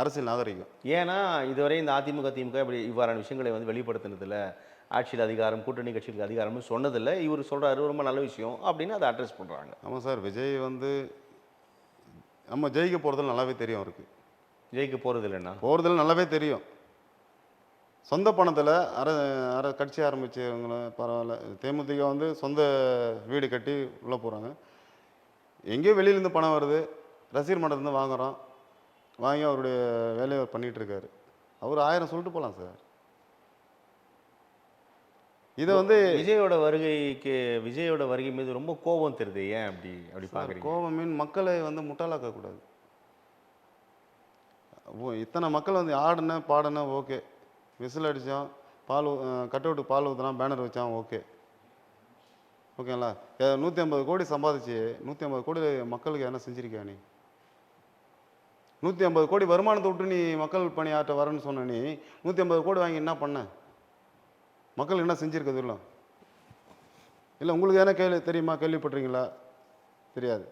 அரசியல் நாகரிகம். ஏன்னா இதுவரை இந்த அதிமுக திமுக இப்படி இவ்வாறான விஷயங்களை வந்து வெளிப்படுத்தினதில்ல, ஆட்சியில் அதிகாரம், கூட்டணி கட்சிகளுக்கு அதிகாரம்னு சொன்னதில்லை. இவர் சொல்கிறாரு ரொம்ப நல்ல விஷயம் அப்படின்னு அதை அட்ரஸ் பண்ணுறாங்க. ஆமாம் சார், விஜய் வந்து நம்ம ஜெயிக்க போகிறதுல நல்லாவே தெரியும். அவருக்கு ஜெயிக்க போகிறது இல்லைன்னா போகிறதுல நல்லாவே தெரியும். சொந்த பணத்தில் கட்சி ஆரம்பித்தவங்கள பரவாயில்ல. தேமுதிக வந்து சொந்த வீடு கட்டி உள்ளே போகிறாங்க. எங்கேயோ வெளியிலேருந்து பணம் வருது, ரசிகர் மன்றத்துலேருந்து வாங்குகிறோம், வாங்கி அவருடைய வேலையை அவர் பண்ணிகிட்ருக்காரு. அவர் 1000 சொல்லிட்டு போகலாம் சார். இதை வந்து விஜயோட வருகை மீது ரொம்ப கோபம் தெரியுது. ஏன் அப்படி பார்க்குறீங்க? கோபம் மீன் மக்களை வந்து முட்டாளாக்கக்கூடாது. இத்தனை மக்கள் வந்து ஆடின பாடின ஓகே, விசில் அடித்தான், கட் அவுட்டு பால் ஊற்றினா, பேனர் வச்சான் ஓகே, ஓகேங்களா? 150 கோடி சம்பாதிச்சு 150 கோடி மக்களுக்கு என்ன செஞ்சிருக்கியா நீ? 150 கோடி வருமானத்தை விட்டு நீ மக்கள் பணியாற்ற வரேன்னு சொன்ன நீ 150 கோடி வாங்கி என்ன பண்ண? மக்களுக்கு என்ன செஞ்சுருக்கிறது? இல்லை உங்களுக்கு என்ன தெரியுமா? கேள்விப்பட்டிருக்கீங்களா? தெரியாது.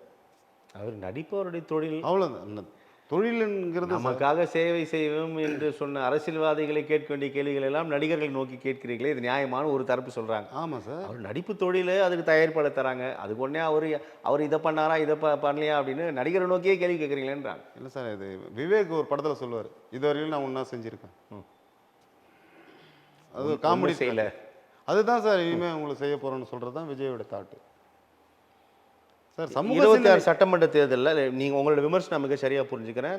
அவர் நடிப்பவருடைய தொழில், அவ்வளோதான். தொழிலுங்கிறது நமக்காக சேவை செய்வோம் என்று சொன்ன அரசியல்வாதிகளை கேட்க வேண்டிய கேள்விகள் எல்லாம் நடிகர்களை நோக்கி கேட்கிறீங்களே, இது நியாயமான ஒரு தரப்பு சொல்கிறாங்க. ஆமாம் சார், அவர் நடிப்பு தொழில், அதுக்கு தயாரிப்பாளர் தராங்க, அதுக்கு உடனே அவர் இதை பண்ணாரா இதை பண்ணலையா அப்படின்னு நடிகரை நோக்கியே கேள்வி கேட்குறீங்களேன்றாங்க. இல்லை சார், இது விவேக் ஒரு படத்தில் சொல்லுவார், இதுவரையிலும் நான் ஒன்றா செஞ்சுருக்கேன். அது காமெடி செய்யல. அதுதான் சார் இனிமேல் உங்களுக்கு செய்ய போகிறோன்னு சொல்கிறது தான் விஜயோட தாட்டு சார். 26 சட்டமன்ற தேர்தலில் நீங்கள் உங்களோட விமர்சனம் மிக சரியாக புரிஞ்சுக்கிறேன்.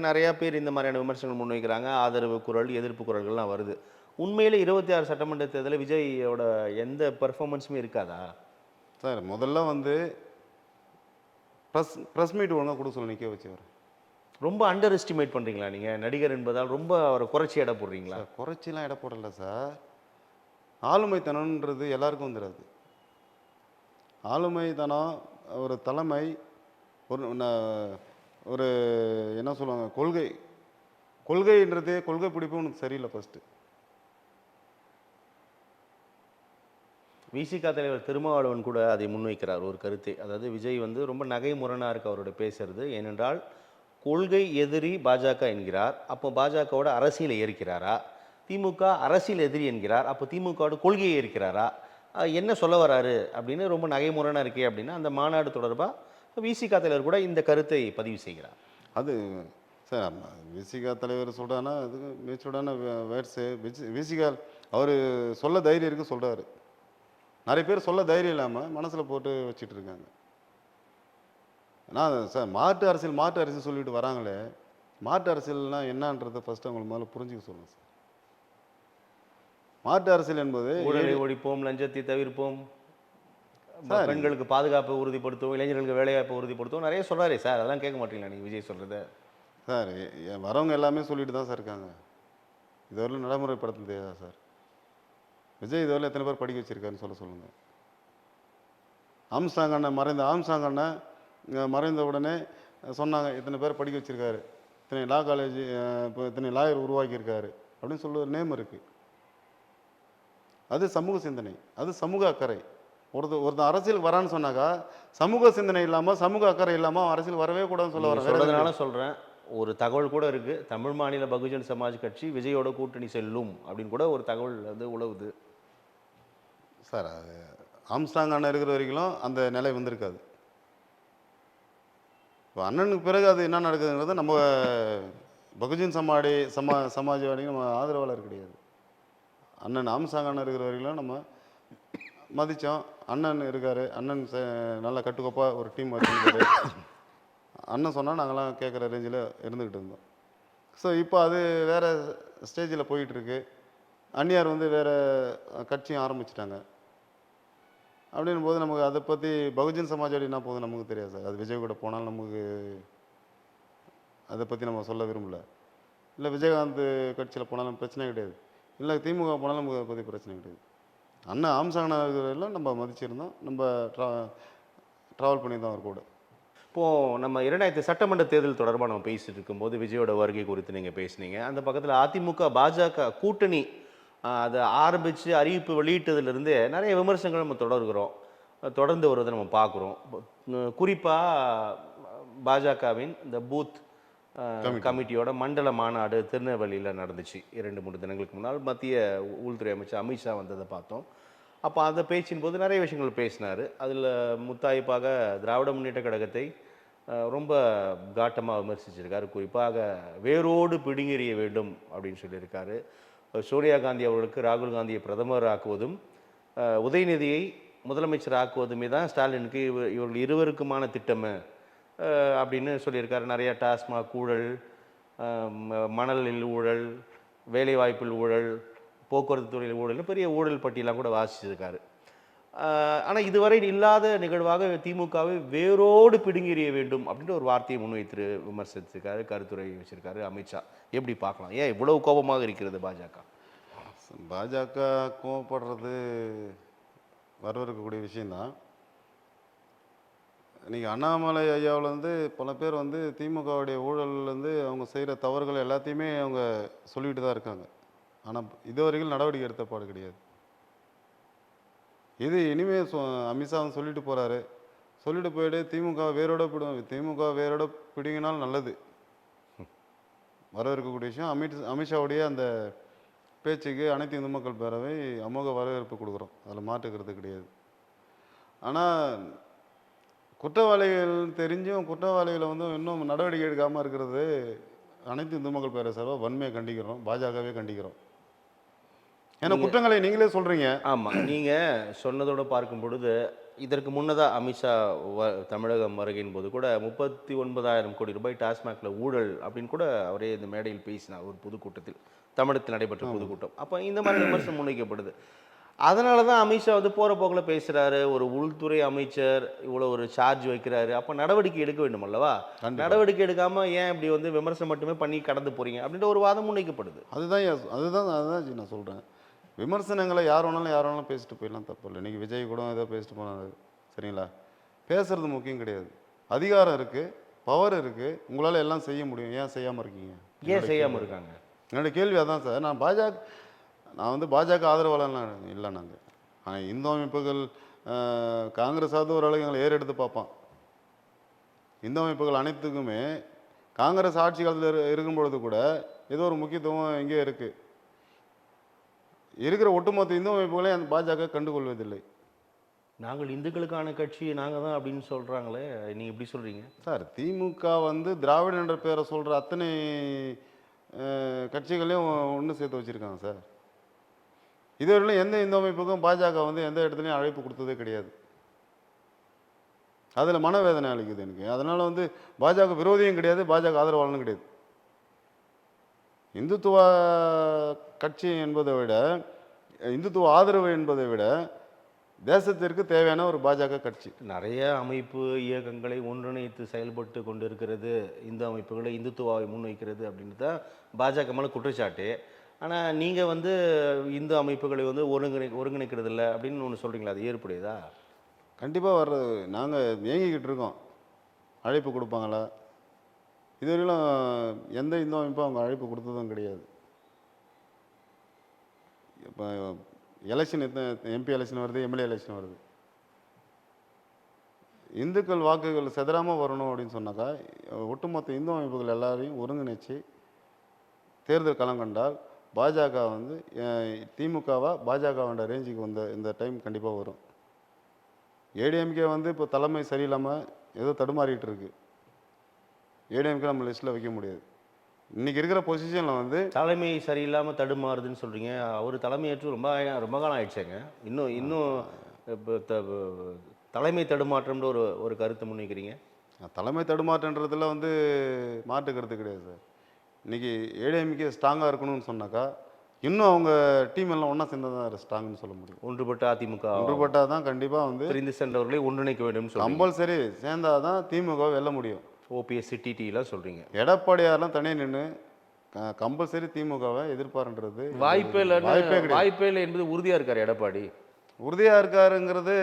நிறையா பேர் இந்த மாதிரியான விமர்சனங்கள் முன்வைக்கிறாங்க, ஆதரவு குரல், எதிர்ப்பு குரல்கள்லாம் வருது. உண்மையில் 26 சட்டமன்ற தேர்தலில் விஜயோட எந்த பெர்ஃபார்மன்ஸுமே இருக்காதா சார்? முதல்ல வந்து ப்ரெஸ் மீட் ஒழுங்காக கொடுக்க சொல்லி நிற்க வச்சவர். ரொம்ப அண்டர் எஸ்டிமேட் பண்ணுறீங்களா நீங்கள்? நடிகர் என்பதால் ரொம்ப அவரை குறைச்சி எடை போடுறீங்களா? குறைச்சிலாம் எடை போடலை சார். ஆளுமைத்தனம்ன்றது எல்லாருக்கும் வந்துடாது. ஆளுமைத்தனம், ஒரு தலைமை, ஒரு என்ன சொல்லுவாங்க, கொள்கைன்றதே, கொள்கை பிடிப்பு உனக்கு சரியில்லை. ஃபஸ்ட்டு விசிக தலைவர் திருமாவளவன் கூட அதை முன்வைக்கிறார் ஒரு கருத்தை. அதாவது விஜய் வந்து ரொம்ப நகைமுரணாக இருக்கு அவரோட பேசுறது. ஏனென்றால் கொள்கை எதிரி பாஜக என்கிறார், அப்போ பாஜகவோட அரசியலை ஏற்கிறாரா? திமுக அரசியல் எதிரி என்கிறார், அப்போ திமுகவோட கொள்கையை ஏற்கிறாரா? என்ன சொல்ல வராரு அப்படின்னு ரொம்ப நகைமுறையாக இருக்கே அப்படின்னா அந்த மாநாடு தொடர்பாக விசிக தலைவர் கூட இந்த கருத்தை பதிவு செய்கிறார். அது சார், விசிக தலைவர் சொல்கிறான்னா அதுக்கு மெச்சூர்டான வேர்ட்ஸு. விசிக அவர் சொல்ல தைரியம் இருக்குன்னு சொல்கிறாரு. நிறைய பேர் சொல்ல தைரியம் இல்லாமல் மனசில் போட்டு வச்சுட்டு இருக்காங்க. நான் சார் மாற்று அரசியல் சொல்லிட்டு வராங்களே, மாற்று அரசியல்னால் என்னன்றதை ஃபஸ்ட்டு அவங்களுக்கு முதல்ல புரிஞ்சுக்க சொல்லுங்கள் சார். மாற்று அரசியல் என்பது ஊழலை ஒழிப்போம், லஞ்சத்தை தவிர்ப்போம், பெண்களுக்கு பாதுகாப்பை உறுதிப்படுத்துவோம், இளைஞர்களுக்கு வேலைவாய்ப்பை உறுதிப்படுத்துவோம், நிறைய சொல்கிறாரே சார். அதெல்லாம் கேட்க மாட்டீங்களா நீங்கள் விஜய் சொல்கிறத? சார் வரவங்க எல்லாமே சொல்லிட்டு தான் சார் இருக்காங்க. இதுவரையிலும் நடைமுறைப்படுத்த தெரியாதா சார்? விஜய் இதுவரையில் எத்தனை பேர் படிக்க வச்சுருக்காருன்னு சொல்லுங்கள். ஆம்ஸ்ட்ராங் அண்ணன், மறைந்த ஆம்ஸ்ட்ராங் அண்ணன் மறைந்த உடனே சொன்னாங்க இத்தனை பேர் படிக்க வச்சிருக்காரு, இத்தனை லா காலேஜ், இப்போ இத்தனை லாயர் உருவாக்கியிருக்காரு அப்படின்னு சொல்லி ஒரு நேம் இருக்குது. அது சமூக சிந்தனை, அது சமூக அக்கறை. ஒருத்தன் அரசியல் வரான்னு சொன்னாக்கா சமூக சிந்தனை இல்லாமல் சமூக அக்கறை இல்லாமல் அரசியல் வரவே கூடாதுன்னு சொல்ல நீங்க வர. சொல்றதுனால சொல்றேன், ஒரு தகவல் கூட இருக்கு, தமிழ் மாநில பகுஜன் சமாஜ் கட்சி விஜயோட கூட்டணி செல்லும் அப்படின்னு கூட ஒரு தகவல் வந்து உலவுது. சார் அது ஆம்ஸ்டாங் அண்ணன் இருக்கிற வரைக்கும் அந்த நிலை வந்திருக்காது. இப்போ அண்ணனுக்கு பிறகு அது என்ன நடக்குதுங்கிறது நம்ம பகுஜன் சமாஜ்வாடி நம்ம ஆதரவாளர் கிடையாது. அண்ணன் ஆம்ஸ்டாங் அண்ணன் இருக்கிற வரைக்கும் நம்ம மதித்தோம். அண்ணன் இருக்கார், அண்ணன் நல்ல கட்டுக்கோப்பாக ஒரு டீம் வச்சுருக்காரு. அண்ணன் சொன்னால் நாங்களாம் கேட்குற ரேஞ்சில் இருந்துக்கிட்டு இருந்தோம். ஸோ இப்போ அது வேறு ஸ்டேஜில் போயிட்டுருக்கு. அந்நியார் வந்து வேறு கட்சியும் ஆரம்பிச்சிட்டாங்க. அப்படின்னும் போது நமக்கு அதை பற்றி பகுஜன் சமாஜ்வாடி என்ன போகுது நமக்கு தெரியாது சார். அது விஜய் கூட போனாலும் நமக்கு அதை பற்றி நம்ம சொல்ல விரும்பல. இல்லை விஜயகாந்த் கட்சியில் போனாலும் பிரச்சனை கிடையாது, இல்லை திமுக போனாலும் நமக்கு அதை பற்றி பிரச்சனை கிடையாது. அண்ணன் ஆம்சாங்கனா இருக்கிறதெல்லாம் நம்ம மதிச்சிருந்தோம், நம்ம ட்ராவல் பண்ணி தான் அவர் கூட. இப்போது நம்ம 2000 சட்டமன்ற தேர்தல் தொடர்பாக நம்ம பேசிட்டு இருக்கும்போது விஜயோட வருகை குறித்து நீங்கள் பேசுனீங்க. அந்த பக்கத்தில் அதிமுக பாஜக கூட்டணி அதை ஆரம்பித்து அறிவிப்பு வெளியிட்டதுலேருந்தே நிறைய விமர்சனங்கள் நம்ம தொடர்ந்து வருவதை நம்ம பார்க்குறோம். குறிப்பாக பாஜகவின் இந்த பூத் கமிட்டியோட மண்டல மாநாடு திருநெல்வேலியில் நடந்துச்சு 2-3 தினங்களுக்கு முன்னால். மத்திய உள்துறை அமைச்சர் அமித்ஷா வந்ததை பார்த்தோம். அப்போ அந்த பேச்சின் போது நிறைய விஷயங்கள் பேசினார். அதில் முத்தாய்ப்பாக திராவிட முன்னேற்ற கழகத்தை ரொம்ப காட்டமாக விமர்சிச்சிருக்காரு. குறிப்பாக வேரோடு பிடுங்கெறிய வேண்டும் அப்படின்னு சொல்லியிருக்காரு. சோனியா காந்தி அவர்களுக்கு ராகுல் காந்தியை பிரதமர் ஆக்குவதும் உதயநிதியை முதலமைச்சர் ஆக்குவதுமே தான் ஸ்டாலினுக்கு இவர்கள் இருவருக்குமான திட்டம் அப்படின்னு சொல்லியிருக்காரு. நிறைய டாஸ்மாக் ஊழல், மணலில் ஊழல், வேலைவாய்ப்பில் ஊழல், போக்குவரத்து துறையில் ஊழல், பெரிய ஊழல் பட்டியலாம் கூட வாசிச்சிருக்காரு. ஆனால் இதுவரை இல்லாத நிகழ்வாக திமுகவை வேரோடு பிடுங்கெறிய வேண்டும் அப்படின்ற ஒரு வார்த்தையை முன்வைத்து விமர்சிச்சிருக்காரு, கருத்துரை வச்சிருக்காரு அமித்ஷா. எப்படி பார்க்கலாம்? ஏன் இவ்வளவு கோபமாக இருக்கிறது பாஜக? பாஜக கோபப்படுறது வரவிருக்கக்கூடிய விஷயந்தான். நீங்கள் அண்ணாமலை ஐயாவிலேருந்து பல பேர் வந்து திமுகவுடைய ஊழல்லேருந்து அவங்க செய்கிற தவறுகள் எல்லாத்தையுமே அவங்க சொல்லிட்டு தான் இருக்காங்க. ஆனால் இதுவரைக்கும் நடவடிக்கை எடுத்த பாடு கிடையாது. இது இனிமேல் அமித்ஷா வந்து சொல்லிட்டு போகிறாரு, சொல்லிட்டு போயிட்டு திமுக வேரோட திமுக வேரோட பிடிங்கினால் நல்லது. வரவேற்கக்கூடிய விஷயம். அமித்ஷாவுடைய அந்த பேச்சுக்கு அனைத்து இந்து மக்கள் பேரவை அமோக வரவேற்பு கொடுக்குறோம், அதில் மாற்றுக்கிறது கிடையாது. ஆனால் குற்றவாளிகள் தெரிஞ்சும் குற்றவாளிகளை வந்து இன்னும் நடவடிக்கை எடுக்காமல் இருக்கிறது அனைத்து இந்து மக்கள் பேரவை சார்பாக வன்மையை கண்டிக்கிறோம், பாஜகவே கண்டிக்கிறோம். ஏன்னா குற்றங்களை நீங்களே சொல்கிறீங்க. ஆமாம், நீங்கள் சொன்னதோடு பார்க்கும் பொழுது இதற்கு முன்னதாக அமித்ஷா தமிழகம் வருகையின் போது கூட 39,000 கோடி ரூபாய் டாஸ்மாகில் ஊழல் அப்படின்னு கூட அவரே இந்த மேடையில் பேசினார் ஒரு பொதுக்கூட்டத்தில், தமிழகத்தில் நடைபெற்ற பொதுக்கூட்டம். அப்போ இந்த மாதிரி விமர்சனம் முன்வைக்கப்படுது. அதனால தான் அமித்ஷா வந்து போகிற போக்கில் பேசுகிறாரு. ஒரு உள்துறை அமைச்சர் இவ்வளோ ஒரு சார்ஜ் வைக்கிறாரு, அப்போ நடவடிக்கை எடுக்க வேண்டும் அல்லவா? நடவடிக்கை எடுக்காமல் ஏன் இப்படி வந்து விமர்சனம் மட்டுமே பண்ணி கடந்து போகிறீங்க அப்படின்ற ஒரு வாதம் முன்வைக்கப்படுது. அதுதான் நான் சொல்கிறேன். விமர்சனங்களை யார் வேணாலும் பேசிட்டு போயிடலாம், தப்பு இல்லை. இன்றைக்கி விஜய் கூட ஏதோ பேசிட்டு போனாரு, சரிங்களா? பேசுறது முக்கியம் கிடையாது. அதிகாரம் இருக்குது, பவர் இருக்குது, உங்களால் எல்லாம் செய்ய முடியும். ஏன் செய்யாமல் இருக்கீங்க? ஏன் செய்யாமல் இருக்காங்க? என்னோடய கேள்வி அதான் சார். நான் வந்து பாஜக ஆதரவாளர்லாம் இல்லை. நாங்கள் ஆனால் இந்து அமைப்புகள் காங்கிரஸாவது ஓரளவுக்கு எங்களை ஏறெடுத்து பார்ப்பான். இந்து அமைப்புகள் அனைத்துக்குமே காங்கிரஸ் ஆட்சி காலத்தில் இருக்கும் பொழுது கூட ஏதோ ஒரு முக்கியத்துவம் எங்கேயோ இருக்குது. இருக்கிற ஒட்டுமொத்த இந்து அமைப்புகளே அந்த பாஜக கண்டுகொள்வதில்லை. நாங்கள் இந்துக்களுக்கான கட்சி நாங்கள் தான் அப்படின்னு சொல்கிறாங்களே, நீங்கள் எப்படி சொல்கிறீங்க சார்? திமுக வந்து திராவிட என்ற பேரை சொல்கிற அத்தனை கட்சிகளையும் ஒன்று சேர்த்து வச்சுருக்காங்க சார். இதுவரையிலும் எந்த இந்து அமைப்புக்கும் பாஜக வந்து எந்த இடத்துலையும் அழைப்பு கொடுத்ததே கிடையாது. அதில் மனவேதனை அளிக்குது எனக்கு. அதனால் வந்து பாஜக விரோதியும் கிடையாது, பாஜக ஆதரவாளனும் கிடையாது. இந்துத்துவ கட்சி என்பதை விட, இந்துத்துவ ஆதரவு என்பதை விட தேசத்திற்கு தேவையான ஒரு பாஜக கட்சி. நிறைய அமைப்பு இயக்கங்களை ஒன்றிணைத்து செயல்பட்டு கொண்டு இருக்கிறது, இந்து அமைப்புகளை இந்துத்துவாவை முன்வைக்கிறது அப்படின்னு தான் பாஜக மேலே குற்றச்சாட்டு. ஆனால் நீங்கள் வந்து இந்து அமைப்புகளை வந்து ஒருங்கிணைக்கிறது இல்லை அப்படின்னு ஒன்று சொல்கிறீங்களா? அது ஏற்புடையதா? கண்டிப்பாக வர்றது. நாங்கள் இயங்கிக்கிட்டு இருக்கோம். அழைப்பு கொடுப்பாங்களா? இதுவரையிலும் எந்த இந்து அமைப்பும் அவங்க அழைப்பு கொடுத்ததும் கிடையாது. இப்போ எலெக்ஷன் எம்பி எலெக்ஷன் வருது, எம்எல்ஏ எலெக்ஷன் வருது. இந்துக்கள் வாக்குகள் செதறாமல் வரணும் அப்படின்னு சொன்னாக்கா ஒட்டுமொத்த இந்து அமைப்புகள் எல்லாரையும் ஒருங்கிணைச்சு தேர்தல் களம் கண்டால் பாஜக வந்து திமுகவா பாஜகவோட ரேஞ்சுக்கு வந்த இந்த டைம் கண்டிப்பாக வரும். ஏடிஎம்கே வந்து இப்போ தலைமை சரியில்லாமல் ஏதோ தடுமாறிட்டு இருக்கு. ஏடிஎம்கே நம்ம லிஸ்ட்டில் வைக்க முடியாது. இன்றைக்கி இருக்கிற பொசிஷனில் வந்து தலைமை சரியில்லாமல் தடுமாறுதுன்னு சொல்கிறீங்க. அவர் தலைமையேற்று ரொம்ப காலம் ஆயிடுச்சேங்க. இன்னும் இப்போ தலைமை தடுமாற்றம்ன்ற ஒரு கருத்தை முன்வைக்கிறீங்க. தலைமை தடுமாற்றன்றதுல வந்து மாற்று கருத்து கிடையாது சார். இன்றைக்கி ஏடிஎம்கே ஸ்ட்ராங்காக இருக்கணும்னு சொன்னாக்கா இன்னும் அவங்க டீம் எல்லாம் ஒன்றா சேர்ந்தால் தான் ஸ்ட்ராங்குன்னு சொல்ல முடியும். ஒன்றுபட்ட அதிமுக ஒன்றுபட்டால் தான் கண்டிப்பாக வந்து பிரிந்து சென்றவர்களை ஒன்றிணைக்க வேண்டும் கம்பல்சரி சேர்ந்தால் தான் திமுக வெல்ல முடியும். ஓபிஎஸ் டிடிலாம் சொல்கிறீங்க. எடப்பாடியாரெலாம் தனியாக நின்று கம்பல்சரி திமுகவை எதிர்பார்ன்றது வாய்ப்பே இல்லை என்பது உறுதியாக இருக்கார் எடப்பாடி. உறுதியாக இருக்காருங்கிறது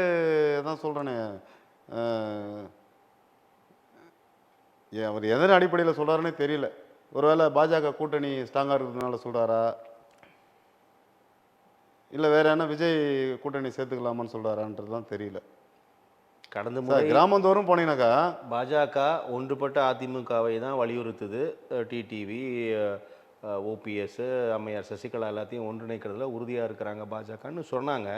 தான் சொல்கிறேனே. அவர் எதன் அடிப்படையில் சொல்கிறாருன்னே தெரியல. ஒருவேளை பாஜக கூட்டணி ஸ்ட்ராங்காக இருக்கிறதுனால சொல்கிறாரா, இல்லை வேற என்ன விஜய் கூட்டணி சேர்த்துக்கலாமான்னு சொல்கிறாரான்றது தான் தெரியல. கடந்த முறை கிராமந்தோறும் போனீங்கன்னாக்கா பாஜக ஒன்றுபட்ட அதிமுகவை தான் வலியுறுத்துது. டிடிவி, ஓபிஎஸ், அம்மையார் சசிகலா எல்லாத்தையும் ஒன்றிணைக்கிறதுல உறுதியாக இருக்கிறாங்க பாஜகன்னு சொன்னாங்க.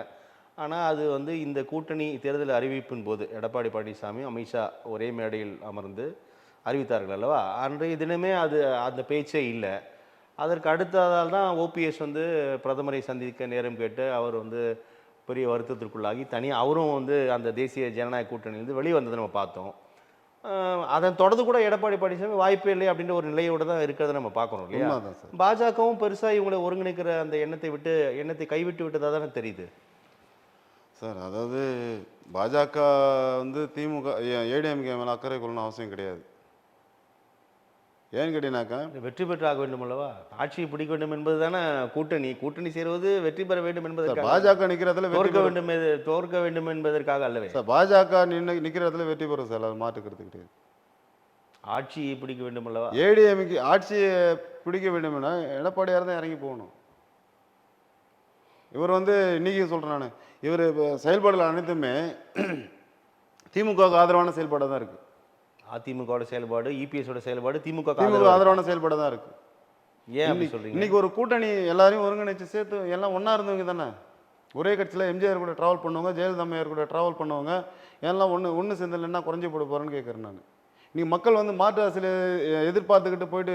ஆனால் அது வந்து இந்த கூட்டணி தேர்தல் அறிவிப்பின் போது எடப்பாடி பழனிசாமி, அமித்ஷா ஒரே மேடையில் அமர்ந்து அறிவித்தார்கள் அல்லவா, அன்றைய தினமே அந்த பேச்சே இல்லை. அதற்கு அடுத்ததால் தான் ஓபிஎஸ் வந்து பிரதமரை சந்திக்க நேரம் கேட்டு அவர் வந்து பெரிய வருத்தத்திற்குள்ளாகி அவரும் வந்து அந்த தேசிய ஜனநாயக கூட்டணியிலிருந்து வெளியே வந்ததை நம்ம பார்த்தோம். அதன் தொடர்ந்து கூட எடப்பாடி பழனிசாமி வாய்ப்பே இல்லை அப்படின்ற ஒரு நிலையோடு தான் இருக்கிறத நம்ம பார்க்கணும் இல்லையா. பாஜகவும் பெருசாக இவங்களை ஒருங்கிணைக்கிற அந்த எண்ணத்தை கைவிட்டு விட்டதாக தானே தெரியுது சார். அதாவது பாஜக வந்து திமுக ஏடிஎம்கே மேலே அக்கறை கொள்ளணும் அவசியம் கிடையாது. ஏன்னு கேட்டீங்கன்னாக்கா வெற்றி பெற்றாக வேண்டும் அல்லவா, ஆட்சியை பிடிக்க வேண்டும் என்பது தானே கூட்டணி சேருவது, வெற்றி பெற வேண்டும் என்பதற்காக. பாஜக நிற்கிறதுல தோற்க வேண்டும் என்பதற்காக அல்லவே சார். பாஜக நிற்கிறதுல வெற்றி பெறும் சார், அது மாற்றுக்கிறது கிடையாது. ஆட்சியை பிடிக்க வேண்டும் அல்லவா. ஏடிஎம்கே ஆட்சியை பிடிக்க வேண்டும்னா எடப்பாடியார் தான் இறங்கி போகணும். இவர் வந்து இன்னைக்கு சொல்கிறேன் நான், இவர் செயல்பாடுகள் அனைத்துமே திமுகவுக்கு ஆதரவான செயல்பாடாக தான் இருக்குது. அதிமுகவோட செயல்பாடு, இபிஎஸோட செயல்பாடு திமுக ஆதரவான செயல்பாடு தான் இருக்குது. ஏன் அப்படி சொல்றீங்க? இன்னைக்கு ஒரு கூட்டணி எல்லாரையும் ஒருங்கிணைச்சு சேர்த்து எல்லாம் ஒன்றா இருந்தவங்க தானே. ஒரே கட்சியில் எம்ஜிஆர் கூட ட்ராவல் பண்ணுவாங்க, ஜெயலலிதா அம்மையார் கூட ட்ராவல் பண்ணுவாங்க. எல்லாம் ஒன்று சேர்ந்தல் என்ன குறைஞ்சி போட போகிறேன்னு கேட்குறேன் நான். இன்னைக்கு மக்கள் வந்து மாற்று அரசியல் எதிர்பார்த்துக்கிட்டு போயிட்டு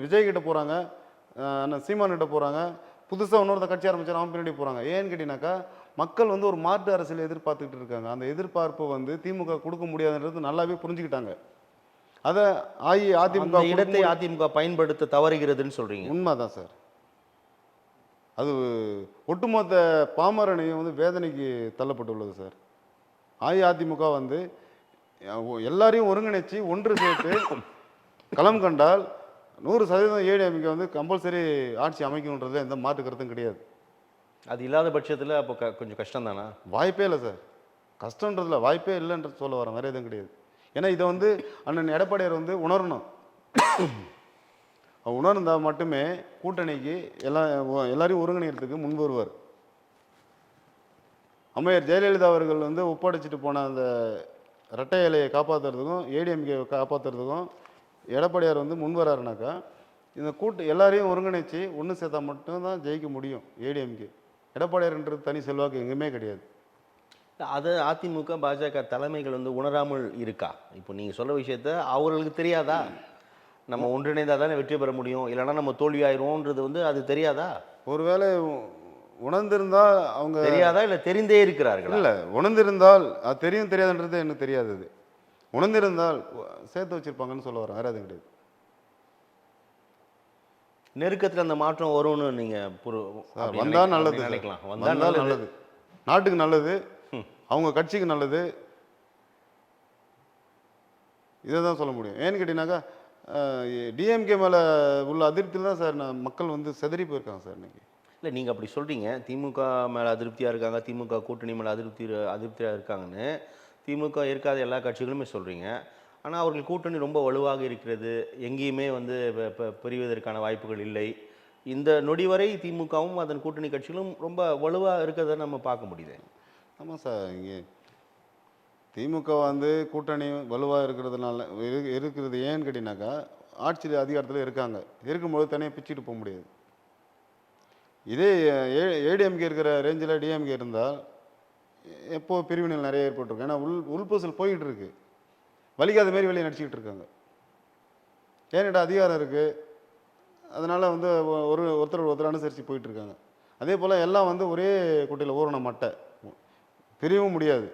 விஜய்கிட்ட போகிறாங்க, சீமான்கிட்ட போகிறாங்க, புதுசாக இன்னொருத்த கட்சி ஆரம்பிச்சார் அவன் பின்னாடி போகிறாங்க. ஏன்னு கேட்டீங்கன்னாக்கா மக்கள் வந்து ஒரு மாற்று அரசியல் எதிர்பார்த்துக்கிட்டு இருக்காங்க. அந்த எதிர்பார்ப்பு வந்து திமுக கொடுக்க முடியாதுன்றது நல்லாவே புரிஞ்சுக்கிட்டாங்க. அதை அதிமுக இடத்தை அதிமுக பயன்படுத்த தவறுகிறதுன்னு சொல்றீங்க. உண்மைதான் சார். அது ஒட்டுமொத்த பாமரனையும் வந்து வேதனைக்கு தள்ளப்பட்டுள்ளது சார். அதிமுக வந்து எல்லாரையும் ஒருங்கிணைச்சு ஒன்று சேர்த்து களம் கண்டால் 100% ஏடிஎம்கே வந்து கம்பல்சரி ஆட்சி அமைக்கணுன்றது எந்த மாற்று கருத்தும் கிடையாது. அது இல்லாத பட்சத்தில் அப்போ கொஞ்சம் கஷ்டம் தானா? வாய்ப்பே இல்லை சார். கஷ்டன்றதுல வாய்ப்பே இல்லைன்றது சொல்ல வரேன், வேறு எதுவும் கிடையாது. ஏன்னா இதை வந்து அண்ணன் எடப்பாடியார் வந்து உணரணும். உணர்ந்தால் மட்டுமே கூட்டணிக்கு எல்லாரையும் ஒருங்கிணைக்கிறதுக்கு முன் வருவார். அம்மையார் ஜெயலலிதா அவர்கள் வந்து ஒப்படைச்சிட்டு போன அந்த இரட்டை இலையை காப்பாற்றுறதுக்கும் ஏடிஎம்கே காப்பாற்றுறதுக்கும் எடப்பாடியார் வந்து முன் வராருனாக்கா இந்த எல்லாரையும் ஒருங்கிணைச்சு ஒன்று சேர்த்தா மட்டும்தான் ஜெயிக்க முடியும் ஏடிஎம்கே. எடப்பாடியார்ன்றது தனி செல்வாக்கு எங்குமே கிடையாது. அது அதிமுக பாஜக தலைமைகள் வந்து உணராமல் இருக்கா? இப்போ நீங்கள் சொல்கிற விஷயத்த அவர்களுக்கு தெரியாதா? நம்ம ஒன்றிணைந்தால் தானே வெற்றி பெற முடியும், இல்லைனா நம்ம தோல்வி ஆயிடுவோன்றது வந்து அது தெரியாதா? ஒருவேளை உணர்ந்திருந்தால் அவங்க தெரியாதா, இல்லை தெரிந்தே இருக்கிறார்கள்? இல்லை, உணர்ந்திருந்தால் அது தெரியும் தெரியாதுன்றது எனக்கு தெரியாது. அது உணர்ந்திருந்தால் சேர்த்து வச்சிருப்பாங்கன்னு சொல்ல வரேன், வேறு எதுவும் கிடையாது. நெருக்கத்தில் அந்த மாற்றம் வரும்னு நீங்கள் வந்தால் நல்லது நினைக்கலாம். வந்தால் நல்லது, நாட்டுக்கு நல்லது, அவங்க கட்சிக்கு நல்லது. இதை தான் சொல்ல முடியும். ஏன்னு கேட்டீங்கன்னாக்கா டிஎம்கே மேலே உள்ள அதிருப்தியில் தான் சார் மக்கள் வந்து செதறி போயிருக்காங்க சார் இன்னைக்கு. இல்லை, நீங்கள் அப்படி சொல்கிறீங்க, திமுக மேலே அதிருப்தியாக இருக்காங்க, திமுக கூட்டணி மேலே அதிருப்தியாக இருக்காங்கன்னு திமுக இருக்காத எல்லா கட்சிகளுமே சொல்கிறீங்க. ஆனால் அவர்கள் கூட்டணி ரொம்ப வலுவாக இருக்கிறது, எங்கேயுமே வந்து பிரிவதற்கான வாய்ப்புகள் இல்லை. இந்த நொடி வரை திமுகவும் அதன் கூட்டணி கட்சிகளும் ரொம்ப வலுவாக இருக்கிறத நம்ம பார்க்க முடியுது. ஆமாம் சார். இங்கே திமுக வந்து கூட்டணி வலுவாக இருக்கிறதுனால இருக்கிறது ஏன்னு கேட்டிங்கனாக்கா, ஆட்சியில் அதிகாரத்தில் இருக்காங்க. இருக்கும்போது தனியாக பிச்சுட்டு போக முடியாது. இதே ஏடிஎம்கே இருக்கிற ரேஞ்சில் டிஎம்கே இருந்தால் எப்போ பிரிவினைகள் நிறைய ஏற்பட்டிருக்கும். ஏன்னா உள்பூசல் போயிட்டு இருக்கு. வலிக்காத மாரி வெளியே நடிச்சுக்கிட்டு இருக்காங்க. ஏன்னிட்ட அதிகாரம் இருக்குது, அதனால் வந்து ஒருத்தர் அனுசரித்து போயிட்டு இருக்காங்க. அதே போல் எல்லாம் வந்து ஒரே குட்டையில் ஊறின மட்டை, பிரியவும் முடியாது.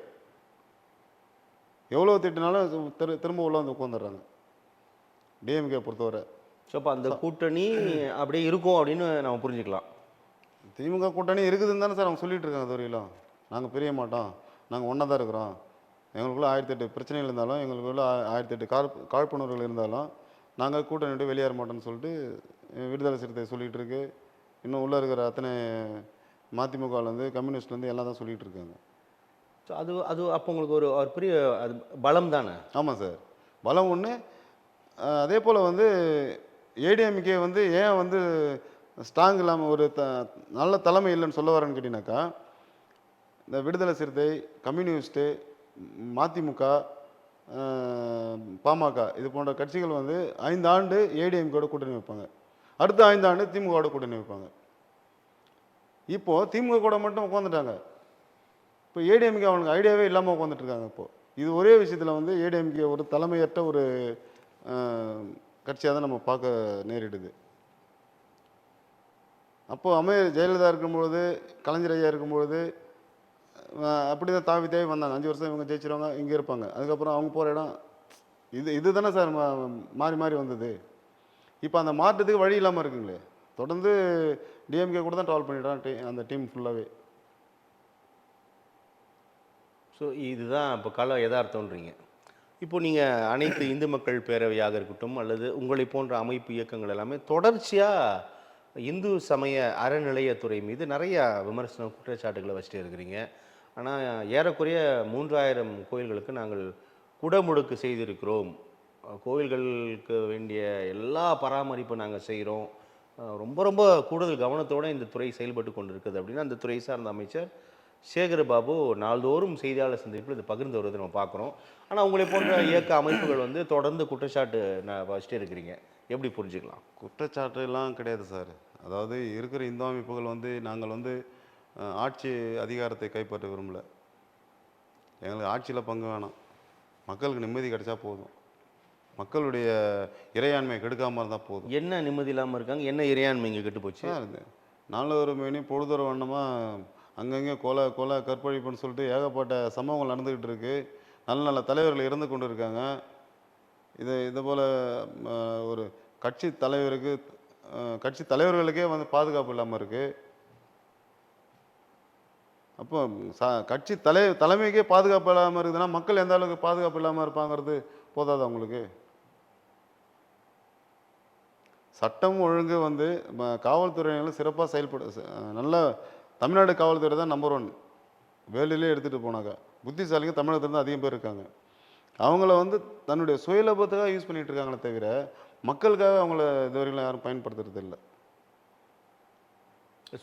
எவ்வளோ திட்டினாலும் திரும்ப உள்ள வந்து உட்காந்துடுறாங்க டிஎம்கே பொறுத்தவரை. ஸோ அப்போ அந்த கூட்டணி அப்படியே இருக்கும் அப்படின்னு நம்ம புரிஞ்சுக்கலாம். திமுக கூட்டணி இருக்குதுன்னு தானே சார் அவங்க சொல்லிட்டு இருக்காங்க. இதுவரையிலும் நாங்கள் பிரிய மாட்டோம், நாங்கள் ஒன்றா தான் இருக்கிறோம், எங்களுக்குள்ள 1008 பிரச்சனைகள் இருந்தாலும், எங்களுக்குள்ள 1008 காழ்ப்புணர்வுகள் இருந்தாலும் நாங்கள் கூட்டணி விட்டு வெளியேற மாட்டோம்னு சொல்லிட்டு விடுதலை சிறுத்தை சொல்லிகிட்டு இருக்கு. இன்னும் உள்ளே இருக்கிற அத்தனை மதிமுகலேருந்து கம்யூனிஸ்ட்லேருந்து எல்லாம் தான் சொல்லிகிட்டு இருக்காங்க. ஸோ அது அது அப்போ உங்களுக்கு ஒரு ஒரு பெரிய அது பலம் தானே? ஆமாம் சார், பலம் ஒன்று. அதே போல் வந்து ஏடிஎம்கே வந்து ஏன் வந்து ஸ்ட்ராங் இல்லாமல் ஒரு நல்ல தலைமை இல்லைன்னு சொல்ல வரேன்னு கேட்டிங்கனாக்கா, இந்த விடுதலை சிறுத்தை, கம்யூனிஸ்ட்டு, மதிமுக, பாமக இது போன்ற கட்சிகள் வந்து 5 ஆண்டு ஏடிஎம்கேட கூட்டணி வைப்பாங்க, அடுத்த 5 ஆண்டு திமுகவோட கூட்டணி வைப்பாங்க. இப்போது திமுக கூட மட்டும் உட்காந்துட்டாங்க. இப்போ ஏடிஎம்கே அவனுக்கு ஐடியாவே இல்லாமல் உட்காந்துட்டு இருக்காங்க. இப்போது இது ஒரே விஷயத்தில் வந்து ஏடிஎம்கே ஒரு தலைமையற்ற ஒரு கட்சியாக தான் நம்ம பார்க்க நேரிடுது. அப்போது ஜெயலலிதா இருக்கும்பொழுது, கலைஞர் ஐயா இருக்கும்பொழுது அப்படி தான் தாவி தேவை வந்தாங்க. 5 வருஷம் இவங்க ஜெயிச்சிருவாங்க, இங்கே இருப்பாங்க. அதுக்கப்புறம் அவங்க போகிற இடம் இது தானே சார் மாறி மாறி வந்தது. இப்போ அந்த மாற்றத்துக்கு வழி இல்லாமல் இருக்குங்களே. தொடர்ந்து டிஎம்கே கூட தான் ட்ராவல் பண்ணிட்டான் அந்த டீம் ஃபுல்லாகவே. ஸோ இதுதான் இப்போ கள யதார்த்தம்ன்றீங்க. இப்போ நீங்கள் அனைத்து இந்து மக்கள் பேரவையாக இருக்கட்டும் அல்லது உங்களை போன்ற அமைப்பு இயக்கங்கள் எல்லாமே தொடர்ச்சியாக இந்து சமய அறநிலையத்துறை மீது நிறையா விமர்சனம் குற்றச்சாட்டுகளை வச்சுட்டு இருக்கிறீங்க. ஆனால் ஏறக்குறைய 3000 கோயில்களுக்கு நாங்கள் குடமுழுக்கு செய்திருக்கிறோம், கோயில்களுக்கு வேண்டிய எல்லா பராமரிப்பும் நாங்கள் செய்கிறோம், ரொம்ப ரொம்ப கூடுதல் கவனத்தோடு இந்த துறை செயல்பட்டு கொண்டு இருக்குது அப்படின்னு அந்த துறை சார்ந்த அமைச்சர் சேகர்பாபு நாள்தோறும் செய்தியாளர் சந்திப்பில் இது பகிர்ந்து வருவதை நம்ம பார்க்குறோம். ஆனால் உங்களை போன்ற இயக்க அமைப்புகள் வந்து தொடர்ந்து குற்றச்சாட்டு வச்சுட்டே இருக்கிறீங்க. எப்படி புரிஞ்சுக்கலாம்? குற்றச்சாட்டுலாம் கிடையாது சார். அதாவது இருக்கிற இந்து அமைப்புகள் வந்து நாங்கள் வந்து ஆட்சி அதிகாரத்தை கைப்பற்ற விரும்பலை. எங்களுக்கு ஆட்சியில் பங்கு வேணாம், மக்களுக்கு நிம்மதி கிடைச்சா போதும், மக்களுடைய இறையாண்மை கெடுக்காமல் இருந்தால் போதும். என்ன நிம்மதி இல்லாமல் இருக்காங்க? என்ன இறையாண்மை இங்கே கெட்டு போச்சு? நாளொரு மேனி பொழுதொரு வண்ணமாக அங்கங்கே கொலை கற்பழிப்புன்னு சொல்லிட்டு ஏகப்பட்ட சம்பவங்கள் நடந்துக்கிட்டு இருக்கு. நல்ல நல்ல தலைவர்கள் இறந்து கொண்டு இருக்காங்க. இது போல் ஒரு கட்சி தலைவர்களுக்கே வந்து பாதுகாப்பு இல்லாமல் இருக்குது. அப்போ கட்சி தலைமைக்கே பாதுகாப்பு இல்லாமல் இருக்குதுன்னா மக்கள் எந்த அளவுக்கு பாதுகாப்பு இல்லாமல் இருப்பாங்கிறது போதாது அவங்களுக்கு. சட்டம் ஒழுங்கு வந்து காவல்துறையினரும் சிறப்பாக நல்ல தமிழ்நாடு காவல்துறை தான் நம்பர் 1 வேலையிலே எடுத்துகிட்டு போனாங்க. புத்திசாலிங்க தமிழகத்தில் தான் அதிகம் பேர் இருக்காங்க. அவங்கள வந்து தன்னுடைய சுயலாபத்துக்காக யூஸ் பண்ணிகிட்டு இருக்காங்களே தவிர மக்களுக்காக அவங்கள இதுவரையிலும் யாரும் பயன்படுத்துறது இல்லை.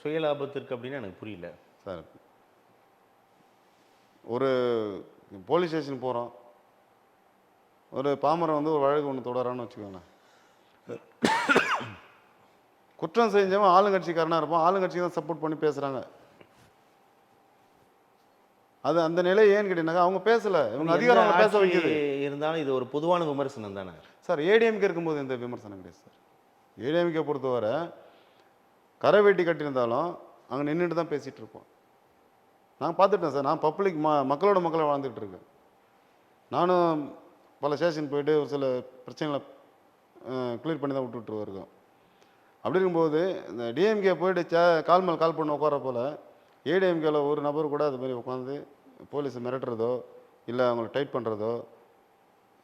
சுயலாபத்திற்கு அப்படின்னா எனக்கு புரியல சார். ஒரு போலீஸ் ஸ்டேஷன் போகிறோம், ஒரு பாமரன் வந்து ஒரு வழக்கு ஒன்று தொடரான்னு வச்சுக்கோங்களேன். குற்றம் செஞ்சவன் ஆளுங்கட்சிக்காரனாக இருப்பான், ஆளுங்கட்சிக்கு தான் சப்போர்ட் பண்ணி பேசுகிறாங்க. அது அந்த நிலை ஏன்னு கேட்டீங்கன்னா அவங்க பேசலை, இவங்க அதிகாரம் பேச வைக்குது. இருந்தாலும் இது ஒரு பொதுவான விமர்சனம் தானே சார். ஏடிஎம்கே இருக்கும்போது எந்த விமர்சனம் கிடையாது சார். ஏடிஎம்கே பொறுத்தவரை கரை வெட்டி கட்டியிருந்தாலும் அங்கே நின்றுட்டு தான் பேசிகிட்டு இருப்போம். நான் பார்த்துட்டேன் சார். நான் பப்ளிக் மக்களோட மக்களை வாழ்ந்துகிட்டு இருக்கேன். நானும் பல ஸ்டேஷன் போயிட்டு ஒரு சில பிரச்சனைகளை கிளியர் பண்ணி தான் விட்டுட்டு இருக்கோம். அப்படி இருக்கும்போது இந்த டிஎம்கே போயிட்டு கால் மேல் கால் பண்ண உட்கார போல் ஏடிஎம்கேல ஒரு நபர் கூட அது மாதிரி உட்காந்து போலீஸை மிரட்டுறதோ இல்லை அவங்களை டைட் பண்ணுறதோ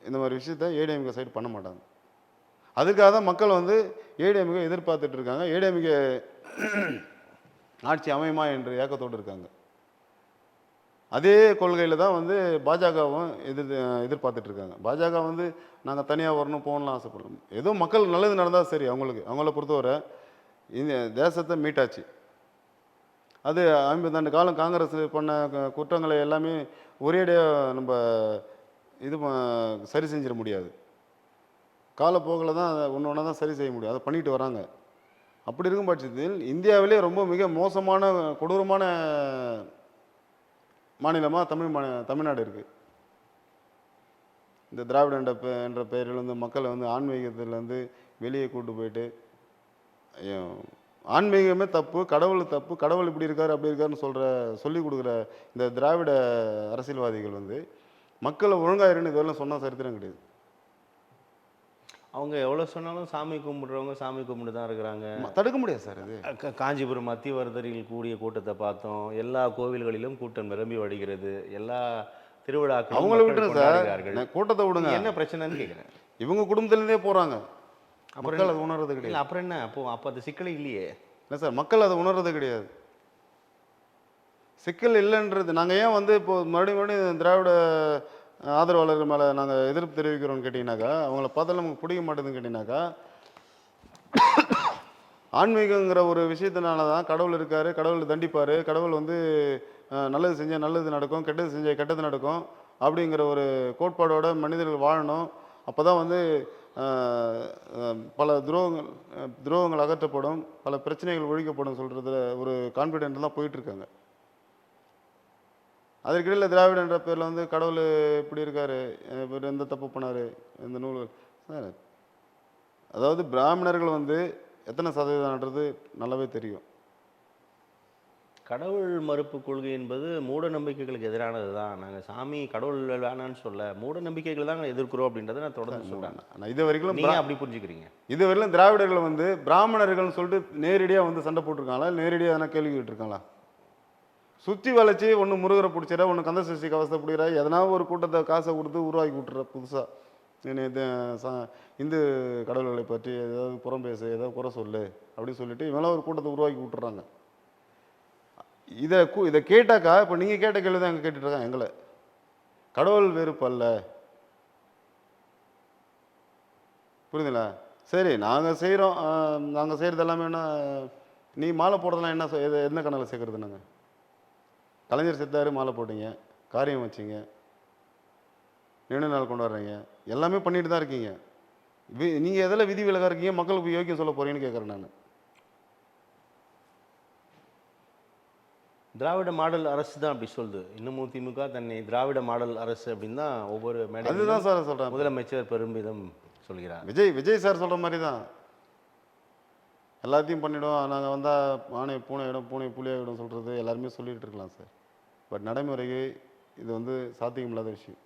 இந்த மாதிரி விஷயத்த ஏடிஎம்கே சைடு பண்ண மாட்டாங்க. அதுக்காக தான் மக்கள் வந்து ஏடிஎம்கே எதிர்பார்த்துட்டு இருக்காங்க. ஏடிஎம்கே ஆட்சி அமையுமா என்று ஏக்கத்தோடு இருக்காங்க. அதே கொள்கையில் தான் வந்து பாஜகவும் எதிர்பார்த்துட்டு இருக்காங்க. பாஜக வந்து நாங்கள் தனியாக வரணும் போகணும்லாம் ஆசைப்படலாம். ஏதோ மக்கள் நல்லது நடந்தால் சரி அவங்கள பொறுத்தவரை இந்த தேசத்தை மீட்டாச்சு. அது 50 ஆண்டு காலம் காங்கிரஸ் பண்ண குற்றங்களை எல்லாமே ஒரேடியாக நம்ம இது சரி செஞ்சிட முடியாது. காலப்போக்கில் தான் அதை ஒன்று ஒன்றா தான் சரி செய்ய முடியும். அதை பண்ணிட்டு வராங்க. அப்படி இருக்கும் பட்சத்தில் இந்தியாவிலே ரொம்ப மிக மோசமான கொடூரமான மாநிலமாக தமிழ்நாடு இருக்குது. இந்த திராவிட என்ற பெயரில் வந்து மக்களை வந்து ஆன்மீகத்திலேருந்து வெளியே கூட்டு போயிட்டு ஆன்மீகமே தப்பு, கடவுள் இப்படி இருக்காரு அப்படி இருக்காருன்னு சொல்லி கொடுக்குற இந்த திராவிட அரசியல்வாதிகள் வந்து மக்களை ஒழுங்காயிருன்னு இதெல்லாம் சொன்ன சரித்திரம் கிடையாது. அவங்க எவ்வளோ சொன்னாலும் சாமி கும்பிட்றவங்க சாமி கும்பிட்டு தான் இருக்கிறாங்க. தடுக்க முடியாது சார். இது காஞ்சிபுரம் அத்திவரதரில் கூடிய கூட்டத்தை பார்த்தோம். எல்லா கோவில்களிலும் கூட்டம் நிரம்பி வடிகிறது. எல்லா திருவிழாக்களும் அவங்கள விட்டுருங்க சார், கூட்டத்தை விடுங்க. என்ன பிரச்சனைன்னு கேட்குறேன். இவங்க குடும்பத்திலேருந்தே போகிறாங்க. அப்புறம் மக்கள் அதை உணர்றது கிடையாது. இல்லை அப்புறம் என்ன அப்போ அது சிக்கல் இல்லையே. இல்லை சார், மக்கள் அதை உணர்றது கிடையாது. சிக்கல் இல்லைன்றது நாங்கள் ஏன் வந்து இப்போ மறுபடியும் திராவிட ஆதரவாளர்கள் மேலே நாங்கள் எதிர்ப்பு தெரிவிக்கிறோம்னு கேட்டிங்கனாக்கா, அவங்கள பார்த்தாலும் நமக்கு பிடிக்க மாட்டேதுன்னு கேட்டிங்கனாக்கா, ஆன்மீகங்கிற ஒரு விஷயத்தினால தான் கடவுள் இருக்கார், கடவுள் தண்டிப்பார், கடவுள் வந்து நல்லது செஞ்சால் நல்லது நடக்கும், கெட்டது செஞ்சால் கெட்டது நடக்கும் அப்படிங்கிற ஒரு கோட்பாடோட மனிதர்கள் வாழணும். அப்போ தான் வந்து பல துரோகங்கள் அகற்றப்படும், பல பிரச்சனைகள் ஒழிக்கப்படும் சொல்கிறதுல ஒரு கான்ஃபிடென்ட் தான் போயிட்டுருக்காங்க. அதற்கிடையில் திராவிட என்ற பேரில் வந்து கடவுள் இப்படி இருக்கார், இவர் எந்த தப்பு பண்ணார், இந்த நூல்கள் சார். அதாவது பிராமணர்கள் வந்து எத்தனை சதவீதம்ன்றது நல்லாவே தெரியும். கடவுள் மறுப்பு கொள்கை என்பது மூட நம்பிக்கைகளுக்கு எதிரானது தான். நாங்கள் சாமி கடவுள் வேணான்னு சொல்ல, மூட நம்பிக்கைகள் தான் எதிர்க்கிறோம் அப்படின்றத நான் தொடர்ந்து சொல்கிறேன். நான் இது வரைக்கும் நீங்கள் அப்படி புரிஞ்சுக்கிறீங்க? இது வரையிலும் திராவிடர்கள் வந்து பிராமணர்கள்னு சொல்லிட்டு நேரடியாக வந்து சண்டை போட்டிருக்காங்களா, நேரடியாக எதனா கேள்வி கேட்டிருக்காங்களா? சுற்றி வளைச்சி ஒன்று முருகரை பிடிச்சிட, ஒன்று கந்த சஷ்டி கவசத்தை பிடிக்கிற, எதனா ஒரு கூட்டத்தை காசை கொடுத்து உருவாக்கி விட்டுற புதுசாக இந்து கடவுள்களை பற்றி ஏதாவது புறம் பேசு, ஏதாவது குறை சொல்லு அப்படின்னு சொல்லிட்டு இவெல்லாம் ஒரு கூட்டத்தை உருவாக்கி விட்டுறாங்க. இதை கேட்டாக்கா, இப்போ நீங்கள் கேட்ட கேள்வி தான் எங்கே கேட்டுட்ருக்காங்க எங்களை. கடவுள் வெறுப்பு அல்ல, புரியுதுங்களா? சரி, நாங்கள் செய்கிறோம், நாங்கள் செய்கிறது எல்லாமே என்ன, நீ மாலை போடுறதெல்லாம் என்ன எந்த கணக்கில் சேர்க்குறது? நாங்கள் கலைஞர் செத்தாரு, மாலை போட்டீங்க, காரியம் வச்சிங்க, நினைவு நாள் கொண்டாடுறீங்க, எல்லாமே பண்ணிட்டு தான் இருக்கீங்க. நீங்கள் எதில் விதி விலகா இருக்கீங்க, மக்களுக்கு யோக்கியம் சொல்ல போகிறீங்கன்னு கேட்குறேன் நான். திராவிட மாடல் அரசு தான் அப்படி சொல்லுது. இன்னமும் திமுக தன்னை திராவிட மாடல் அரசு அப்படின்னு தான் ஒவ்வொரு அதுதான் சார் சொல்கிறேன். முதலமைச்சர் பெருமிதம் சொல்கிறார். விஜய் சார் சொல்கிற மாதிரி தான் எல்லாத்தையும் பண்ணிவிடும், நாங்கள் வந்தால் ஆணை பூனை இடம், பூனை புளியாகிடும் சொல்கிறது எல்லாருமே சொல்லிகிட்டு இருக்கலாம் சார். பட் நடைமுறைக்கு இது வந்து சாத்தியம் இல்லாத விஷயம்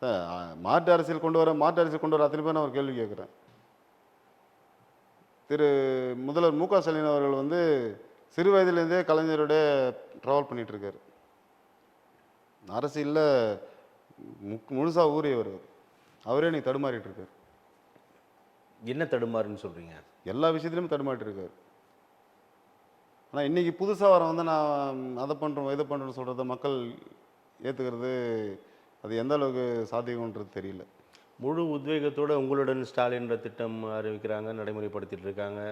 சார். மாற்று அரசியல் கொண்டு வர அத்தனை பேர் நான் ஒரு கேள்வி கேட்குறேன். முதல்வர் மு க ஸ்டாலின் அவர்கள் வந்து சிறு வயதிலேருந்தே கலைஞருடைய ட்ராவல் பண்ணிகிட்ருக்காரு. அரசியலில் முழுசாக ஊறியவர். அவரே நீ தடுமாறிட்டு இருக்கார். என்ன தடுமாறுன்னு சொல்கிறீங்க? எல்லா விஷயத்துலையும் தடுமாறிட்டு இருக்கார். ஆனால் இன்றைக்கி புதுசாக வர வந்து நான் அதை பண்ணுறோம் இதை பண்ணுறோன்னு சொல்கிறத மக்கள் ஏற்றுக்கிறது அது எந்த அளவுக்கு சாத்தியம்ன்றது தெரியல. முழு உத்வேகத்தோடு உங்களுடன் ஸ்டாலின்ற திட்டம் அறிவிக்கிறாங்க, நடைமுறைப்படுத்திட்டு இருக்காங்க.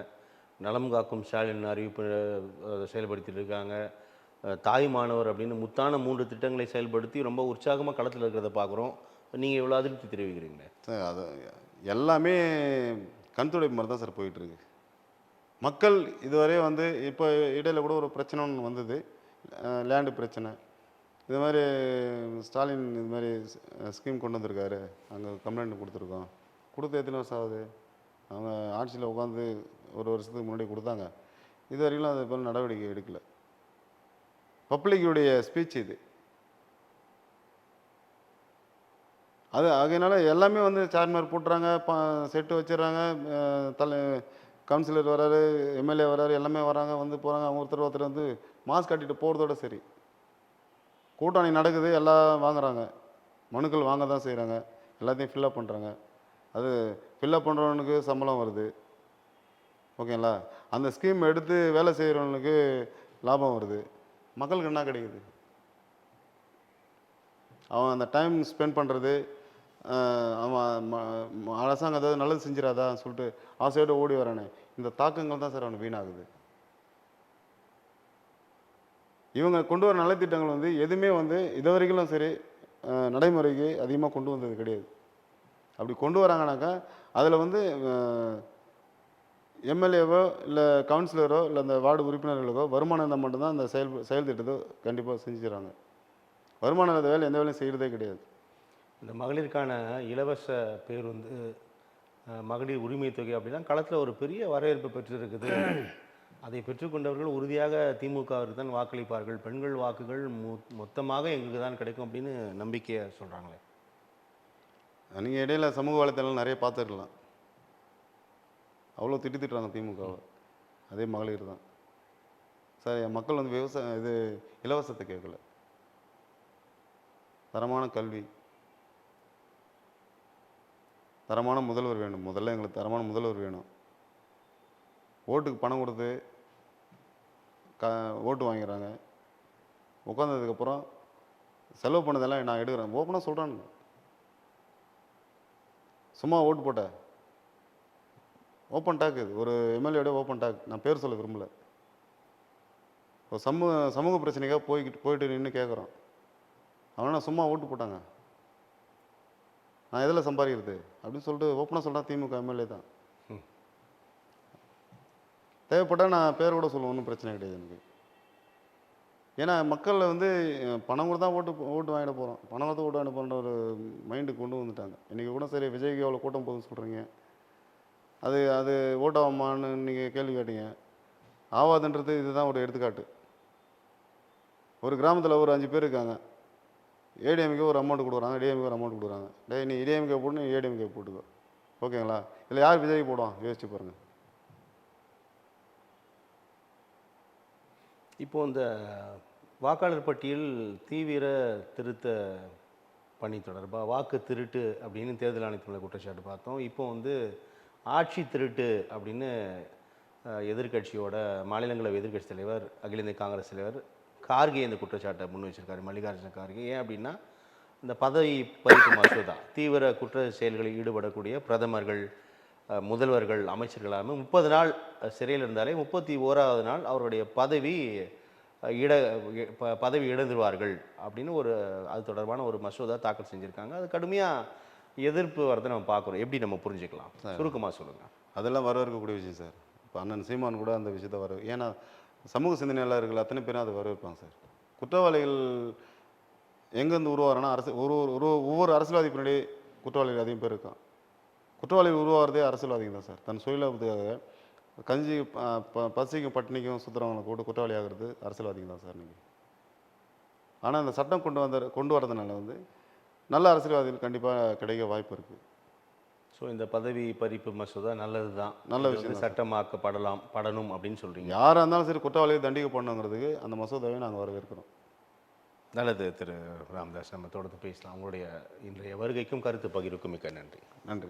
நலம் காக்கும் ஸ்டாலின் அறிவிப்பு செயல்படுத்திட்டு இருக்காங்க. தாய் மாணவர் அப்படின்னு முத்தான 3 திட்டங்களை செயல்படுத்தி ரொம்ப உற்சாகமாக களத்தில் இருக்கிறத பார்க்குறோம். நீங்கள் இவ்வளோ அதிருப்தி தெரிவிக்கிறீங்களே சார்? அது எல்லாமே கண்துடை மாதிரி தான் சார் போயிட்டுருக்கு. மக்கள் இதுவரை வந்து இப்போ இடையில் கூட ஒரு பிரச்சனை ஒன்று வந்தது, லேண்டு பிரச்சனை. இது மாதிரி ஸ்டாலின் இது மாதிரி ஸ்கீம் கொண்டு வந்திருக்காரு, அங்கே கம்ப்ளைண்ட் கொடுத்துருக்கோம். கொடுத்து எத்தனை வருஷம் ஆகுது? அவங்க ஆட்சியில் உட்காந்து ஒரு வருஷத்துக்கு முன்னாடி கொடுத்தாங்க. இது வரைக்கும் அது போல் நடவடிக்கை எடுக்கலை. பப்ளிக்குடைய ஸ்பீச் இது. அது ஆகையினால எல்லாமே வந்து சார்மார் போட்டுறாங்க, செட்டு வச்சிடுறாங்க, கவுன்சிலர் வராரு, எம்எல்ஏ வராரு, எல்லாமே வராங்க, வந்து போகிறாங்க. அவங்க ஒருத்தர் வந்து மாஸ்க் கட்டிட்டு போகிறதோட சரி. கூட்டணி நடக்குது, எல்லாம் வாங்குறாங்க, மனுக்கள் வாங்க தான் செய்கிறாங்க, எல்லாத்தையும் ஃபில்லப் பண்ணுறாங்க. அது ஃபில்லப் பண்ணுறவனுக்கு சம்பளம் வருது, ஓகேங்களா? அந்த ஸ்கீம் எடுத்து வேலை செய்கிறவனுக்கு லாபம் வருது. மக்களுக்கு என்ன கிடைக்குது? அவன் அந்த டைம் ஸ்பெண்ட் பண்ணுறது, அவன் அரசாங்கம் ஏதாவது நல்லது செஞ்சிடாதா சொல்லிட்டு ஆசையோடு ஓடி வரானே, இந்த தாக்கங்கள் தான் சார் அவனுக்கு வீணாகுது. இவங்க கொண்டு வர நலத்திட்டங்கள் வந்து எதுவுமே வந்து இது வரைக்கும் சரி நடைமுறைக்கு அதிகமாக கொண்டு வந்தது கிடையாது. அப்படி கொண்டு வராங்கனாக்கா அதில் வந்து எம்எல்ஏவோ இல்லை கவுன்சிலரோ இல்லை அந்த வார்டு உறுப்பினர்களுக்கோ வருமானம் இருந்தால் மட்டும்தான் அந்த செயல் திட்டத்தை கண்டிப்பாக செஞ்சுக்கிறாங்க. வருமானம் இல்லாத வேலை எந்த வேலையும் செய்கிறதே கிடையாது. இந்த மகளிருக்கான இலவச பேருந்து, மகளிர் உரிமை தொகை அப்படிலாம் களத்தில் ஒரு பெரிய வரவேற்பு பெற்றிருக்குது. அதை பெற்றுக்கொண்டவர்கள் உறுதியாக திமுகவிற்கு தான் வாக்களிப்பார்கள், பெண்கள் வாக்குகள் மொத்தமாக எங்களுக்கு தான் கிடைக்கும் அப்படின்னு நம்பிக்கையை சொல்கிறாங்களே. நீங்கள் இடையில சமூக வலைத்தளங்கள் நிறைய பார்த்துருக்கலாம். அவ்வளோ திட்டுறாங்க திமுகவை. அதே மகளிர் தான் சார். என் மக்கள் வந்து இது இலவசத்தை கேட்கல, தரமான கல்வி, தரமான முதல்வர் வேணும். முதல்ல எங்களுக்கு தரமான முதல்வர் வேணும். ஓட்டுக்கு பணம் கொடுத்து ஓட்டு வாங்கிறாங்க. உட்காந்ததுக்கப்புறம் செலவு பண்ணதெல்லாம் நான் எடுக்கிறேன் ஓப்பனாக சொல்கிறானுங்க. சும்மா ஓட்டு போட்ட ஓப்பன் டாக். இது ஒரு எம்எல்ஏட ஓப்பன் டாக். நான் பேர் சொல்ல விரும்பலை. ஒரு சமூக பிரச்சனைக்காக போயிட்டு நின்று கேட்குறோம். அவனா சும்மா ஓட்டு போட்டாங்க, நான் எதில் சம்பாதிக்கிறது அப்படின்னு சொல்லிட்டு ஓப்பனாக சொல்கிறேன். திமுக எம்எல்ஏ தான். தேவைப்பட்டால் நான் பேர் கூட சொல்லுவேன், ஒன்றும் பிரச்சனை கிடையாது எனக்கு. ஏன்னா மக்களில் வந்து பணம் கூட தான் ஓட்டு வாங்கிட போகிறோம், பணம் கொடுத்து ஓட்டு வாங்கிட போகிற ஒரு மைண்டுக்கு கொண்டு வந்துட்டாங்க. இன்றைக்கி கூட சரி விஜய்க்கு எவ்வளோ கூட்டம் போகுதுன்னு சொல்கிறீங்க, அது ஓட்டாவாமான்னு நீங்கள் கேள்வி கேட்டீங்க. ஆவாதுன்றது இதுதான் ஒரு எடுத்துக்காட்டு. ஒரு கிராமத்தில் ஒரு 5 பேர் இருக்காங்க. ஏடிஎம்கே ஒரு அமௌண்ட் கொடுக்குறாங்க, டிஎம்கே ஒரு அமௌண்ட் கொடுக்குறாங்க. நீ ஏடிஎம்கே போட்டு நீ ஏடிஎம்கே போட்டுக்கோ, ஓகேங்களா? இல்லை யார் விஜய்க்கு போடுவான் யோசிச்சு பாருங்கள். இப்போ இந்த வாக்காளர் பட்டியல் தீவிர திருத்த பணி தொடர்பாக வாக்கு திருட்டு அப்படின்னு தேர்தல் ஆணையத்தில் குற்றச்சாட்டு பார்த்தோம். இப்போ வந்து ஆட்சி திருட்டு அப்படின்னு எதிர்கட்சியோட மாநிலங்களவை எதிர்கட்சி தலைவர், அகில இந்திய காங்கிரஸ் தலைவர் கார்கே இந்த குற்றச்சாட்டை முன் வச்சிருக்காரு, மல்லிகார்ஜுன கார்கே. ஏன் அப்படின்னா இந்த பதவி பறிப்பு மசோதா, தீவிர குற்ற செயல்களில் ஈடுபடக்கூடிய பிரதமர்கள், முதல்வர்கள், அமைச்சர்களாக 30 நாள் சிறையில் இருந்தாலே 31வது நாள் அவருடைய பதவி இழந்துருவார்கள் அப்படின்னு அது தொடர்பான ஒரு மசோதா தாக்கல் செஞ்சுருக்காங்க. அது கடுமையாக எதிர்ப்பு வரதை நம்ம பார்க்குறோம். எப்படி நம்ம புரிஞ்சுக்கலாம், சுருக்கமாக சொல்லுங்கள். அதெல்லாம் வரவேற்கக்கூடிய விஷயம் சார். இப்போ அண்ணன் சீமான் கூட அந்த விஷயத்தை ஏன்னா சமூக சிந்தனையாளர்கள் இருக்கிற அத்தனை பேரும் அதை வரவேற்பாங்க சார். குற்றவாளிகள் எங்கேருந்து உருவாகிறனா ஒவ்வொரு அரசியல்வாதி பின்னாடி குற்றவாளிகள் அதிகம் பேர் இருக்கான். குற்றவாளிகள் உருவாகிறதே அரசியல்வாதிகள் தான் சார். தன் சுயலாபத்துக்காக கஞ்சி பசிக்கும் பட்டினிக்கும் சுற்றுறவங்களை கூட குற்றவாளி ஆகிறது அரசியல்வாதிகள் தான் சார் நீங்கள். ஆனால் இந்த சட்டம் கொண்டு வரதுனால வந்து நல்ல அரசியல்வாதிகள் கண்டிப்பாக கிடைக்க வாய்ப்பு இருக்குது. ஸோ இந்த பதவி பறிப்பு மசோதா நல்லது தான், நல்ல விஷயம், படணும் அப்படின்னு சொல்கிறீங்க. யாராக இருந்தாலும் சரி குற்றவாளியை தண்டிக்கப்படணுங்கிறதுக்கு அந்த மசோதாவை நாங்கள் வரவேற்கிறோம். நல்லது திரு ராமதாஸ், நம்ம தொடர்ந்து பேசலாம். உங்களுடைய இன்றைய வருகைக்கும் கருத்து பகிர்வுக்கும் மிக்க நன்றி. நன்றி.